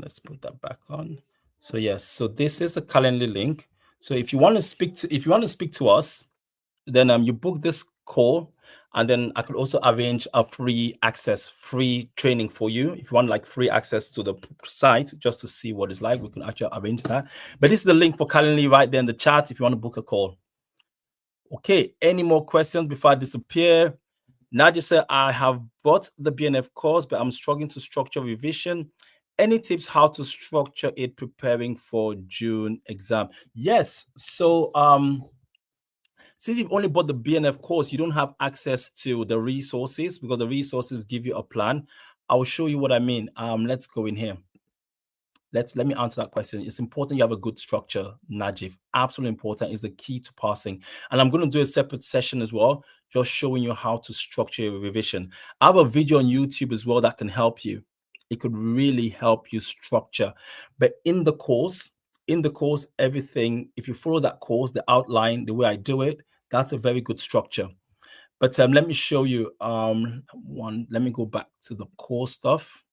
Speaker 1: Let's put that back on. So yes, so this is the Calendly link. So if you want to speak to us, then you book this call, and then I could also arrange a free training for you. If you want like free access to the site just to see what it's like, we can actually arrange that. But this is the link for Calendly right there in the chat if you want to book a call. Okay, any more questions before I disappear? Nadia said, I have bought the BNF course, but I'm struggling to structure revision. Any tips how to structure it preparing for June exam? Yes. So since you've only bought the BNF course, you don't have access to the resources because the resources give you a plan. I will show you what I mean. Let's go in here. Let me answer that question. It's important you have a good structure, Najib. Absolutely important. Is the key to passing. And I'm going to do a separate session as well, just showing you how to structure your revision. I have a video on YouTube as well that can help you. It could really help you structure. But in the course, everything, if you follow that course, the outline, the way I do it, that's a very good structure. But let me show you let me go back to the core stuff.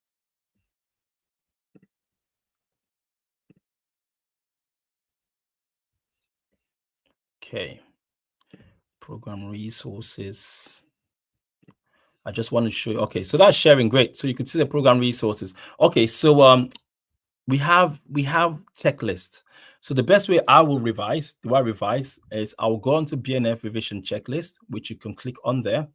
Speaker 1: Okay, program resources. I just want to show you. Okay, so that's sharing. Great. So you can see the program resources. Okay, so we have checklist. So the best way I will revise, is I will go onto BNF revision checklist, which you can click on there.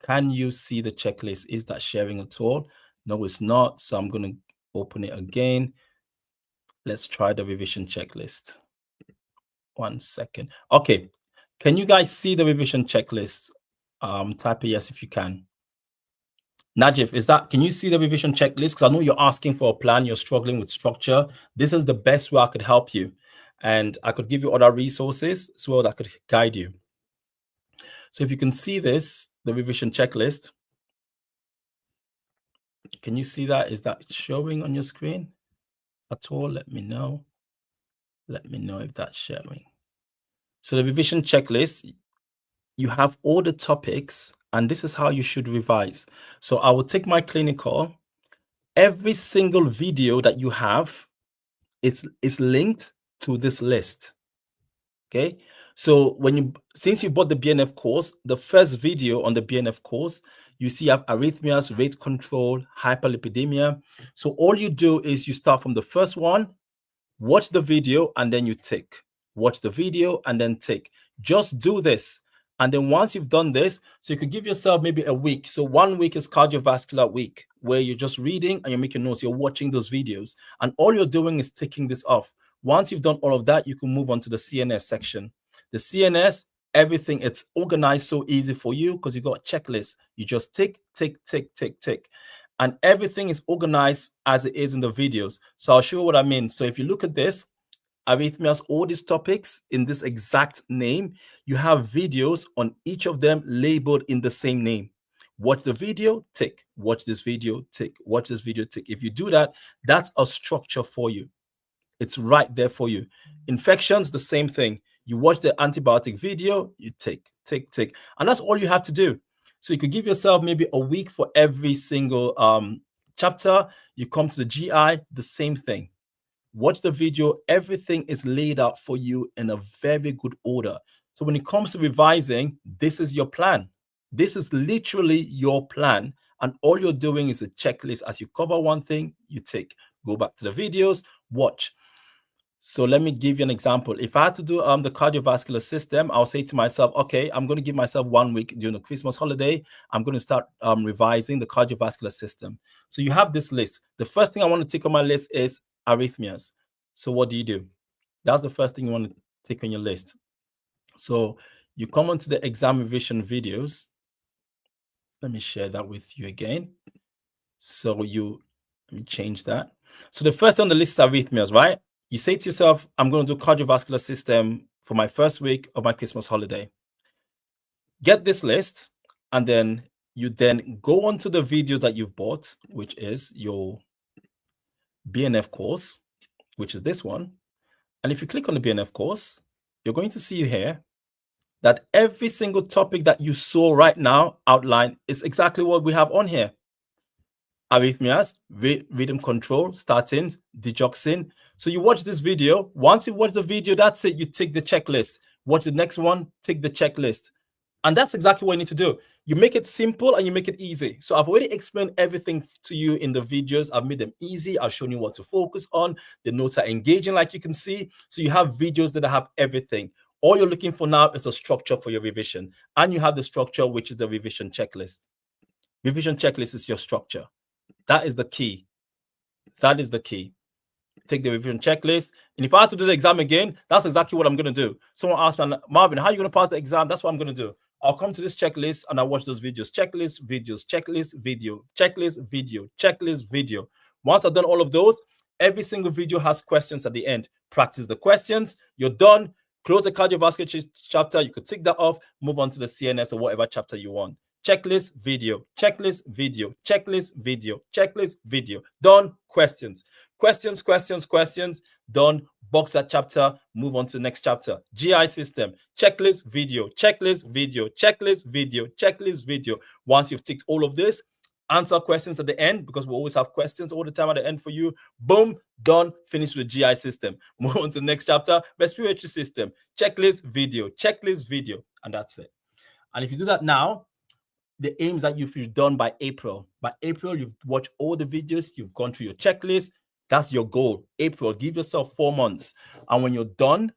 Speaker 1: Can you see the checklist? Is that sharing at all? No, it's not. So I'm going to open it again. Let's try the revision checklist. 1 second. Okay. Can you guys see the revision checklist? Type a yes if you can. Najif, can you see the revision checklist? Because I know you're asking for a plan, you're struggling with structure. This is the best way I could help you. And I could give you other resources as well that could guide you. So if you can see this, the revision checklist, can you see that? Is that showing on your screen at all? Let me know. Let me know if that's showing. So the revision checklist, you have all the topics, and this is how you should revise. So I will take my clinical. Every single video that you have is linked to this list. Okay, so since you bought the BNF course, the first video on the BNF course, you see you have arrhythmias, rate control, hyperlipidemia. So all you do is you start from the first one, watch the video, and then you tick. Watch the video and then tick. Just do this. And then once you've done this, so you could give yourself maybe a week. So 1 week is cardiovascular week, where you're just reading and you're making notes. You're watching those videos. And all you're doing is ticking this off. Once you've done all of that, you can move on to the CNS section. The CNS, everything, it's organized so easy for you because you got a checklist. You just tick, tick, tick, tick, tick. And everything is organized as it is in the videos. So I'll show you what I mean. So if you look at this, arrhythmias, all these topics in this exact name, you have videos on each of them labeled in the same name. Watch the video, tick. Watch this video, tick. Watch this video, tick. If you do that, that's a structure for you. It's right there for you. Infections, the same thing. You watch the antibiotic video, you tick, tick, tick. And that's all you have to do. So you could give yourself maybe a week for every single chapter. You come to the GI, the same thing. Watch the video. Everything is laid out for you in a very good order. So when it comes to revising, this is your plan. This is literally your plan. And all you're doing is a checklist. As you cover one thing, you tick. Go back to the videos, watch. So let me give you an example. If I had to do the cardiovascular system, I'll say to myself, okay, I'm going to give myself 1 week during the Christmas holiday. I'm going to start revising the cardiovascular system. So you have this list. The first thing I want to tick on my list is arrhythmias. So what do? That's the first thing you want to tick on your list. So you come onto the exam revision videos. Let me share that with you again. So let me change that. So the first on the list is arrhythmias, right? You say to yourself, I'm going to do cardiovascular system for my first week of my Christmas holiday. Get this list, and then you go on to the videos that you've bought, which is your BNF course, which is this one. And if you click on the BNF course, you're going to see here that every single topic that you saw right now outlined is exactly what we have on here. Arrhythmias, rhythm control, statins, digoxin. So you watch this video. Once you watch the video, that's it. You tick the checklist. Watch the next one, tick the checklist. And that's exactly what you need to do. You make it simple and you make it easy. So I've already explained everything to you in the videos. I've made them easy. I've shown you what to focus on. The notes are engaging, like you can see. So you have videos that have everything. All you're looking for now is a structure for your revision. And you have the structure, which is the revision checklist. Revision checklist is your structure. That is the key. That is the key. Take the revision checklist. And if I had to do the exam again, that's exactly what I'm going to do. Someone asked me, Marvin, how are you going to pass the exam? That's what I'm going to do. I'll come to this checklist and I'll watch those videos. Checklist, videos, checklist, video, checklist, video, checklist, video. Once I've done all of those, every single video has questions at the end. Practice the questions. You're done. Close the cardiovascular chapter. You could tick that off. Move on to the CNS or whatever chapter you want. Checklist, video, checklist, video, checklist, video, checklist, video. Done. Questions. Questions, questions, questions. Done. Box that chapter. Move on to the next chapter. GI system. Checklist, video, checklist, video, checklist, video, checklist, video. Once you've ticked all of this, answer questions at the end, because we always have questions all the time at the end for you. Boom. Done. Finish with the GI system. Move on to the next chapter. Respiratory system. Checklist, video, checklist, video. And that's it. And if you do that now, the aims that you've done by April. By April, you've watched all the videos, you've gone through your checklist. That's your goal. April, give yourself 4 months. And when you're done,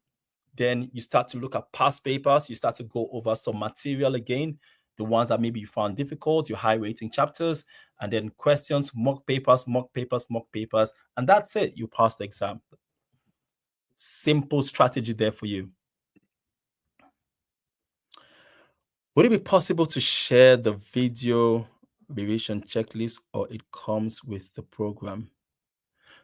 Speaker 1: then you start to look at past papers. You start to go over some material again, the ones that maybe you found difficult, your high rating chapters, and then questions, mock papers, mock papers, mock papers. And that's it. You pass the exam. Simple strategy there for you. Would it be possible to share the video revision checklist, or it comes with the program?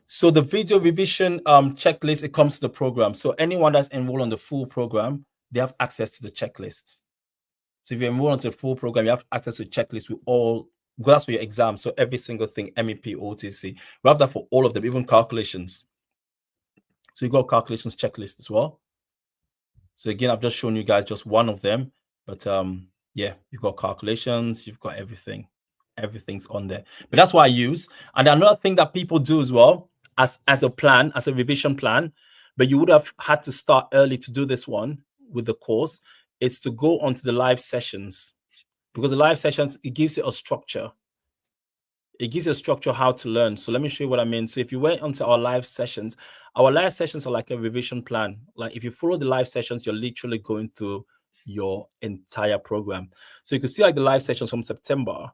Speaker 1: So the video revision checklist, it comes to the program. So anyone that's enrolled on the full program, they have access to the checklist. So if you're enrolled onto the full program, you have access to the checklist with all, that's for your exam. So every single thing, MEP, OTC, we have that for all of them, even calculations. So you got calculations checklist as well. So again, I've just shown you guys just one of them. But yeah, you've got calculations, you've got everything. Everything's on there. But that's what I use. And another thing that people do as well, as a plan, as a revision plan, but you would have had to start early to do this one with the course, is to go onto the live sessions, because the live sessions, it gives you a structure. It gives you a structure how to learn. So let me show you what I mean. So if you went onto our live sessions are like a revision plan. Like if you follow the live sessions, you're literally going through your entire program. So you can see like the live sessions from September.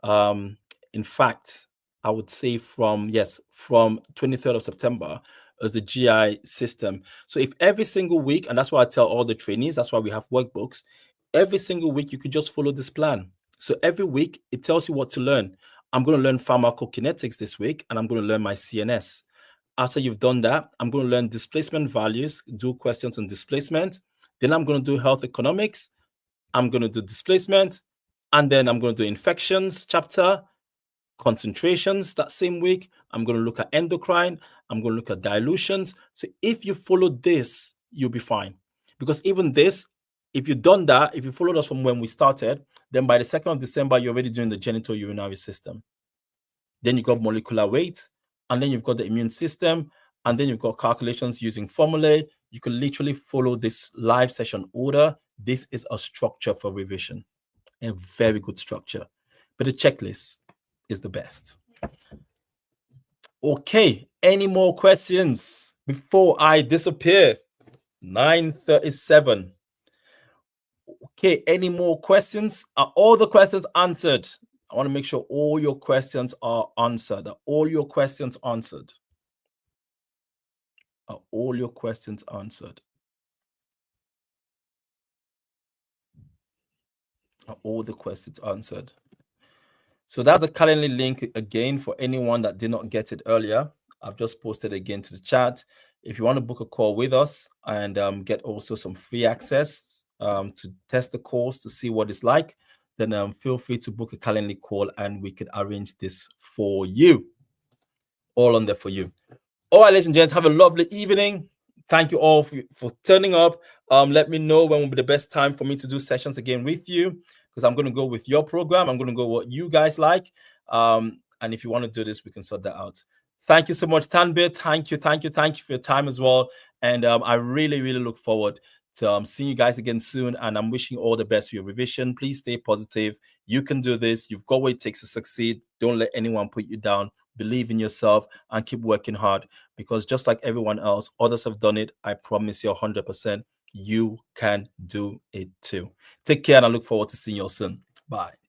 Speaker 1: In fact, I would say from 23rd of September as the GI system. So if every single week, and that's why I tell all the trainees, that's why we have workbooks, every single week you could just follow this plan. So every week it tells you what to learn. I'm going to learn pharmacokinetics this week, and I'm going to learn my CNS. After you've done that, I'm going to learn displacement values, do questions on displacement. Then I'm going to do health economics. I'm going to do displacement. And then I'm going to do infections chapter, concentrations that same week. I'm going to look at endocrine. I'm going to look at dilutions. So if you follow this, you'll be fine. Because even this, if you've done that, if you followed us from when we started, then by the 2nd of December, you're already doing the genital urinary system. Then you got molecular weight, and then you've got the immune system, and then you've got calculations using formulae. You can literally follow this live session order. This is a structure for revision, a very good structure. But the checklist is the best. Okay, any more questions before I disappear? 9:37. Okay, any more questions? Are all the questions answered? I want to make sure all your questions are answered. Are all your questions answered? Are all your questions answered? Are all the questions answered? So that's the Calendly link again for anyone that did not get it earlier. I've just posted again to the chat. If you want to book a call with us and get also some free access to test the course to see what it's like, then feel free to book a Calendly call and we could arrange this for you. All on there for you. All right, ladies and gents, have a lovely evening. Thank you all for turning up. Let me know when will be the best time for me to do sessions again with you, because I'm going to go with your program. I'm going to go what you guys like. And if you want to do this, we can sort that out. Thank you so much, Tanbir. Thank you for your time as well. And I really, really look forward to seeing you guys again soon. And I'm wishing you all the best for your revision. Please stay positive. You can do this. You've got what it takes to succeed. Don't let anyone put you down. Believe in yourself and keep working hard, because just like everyone else, others have done it. I promise you 100%, you can do it too. Take care, and I look forward to seeing you all soon. Bye.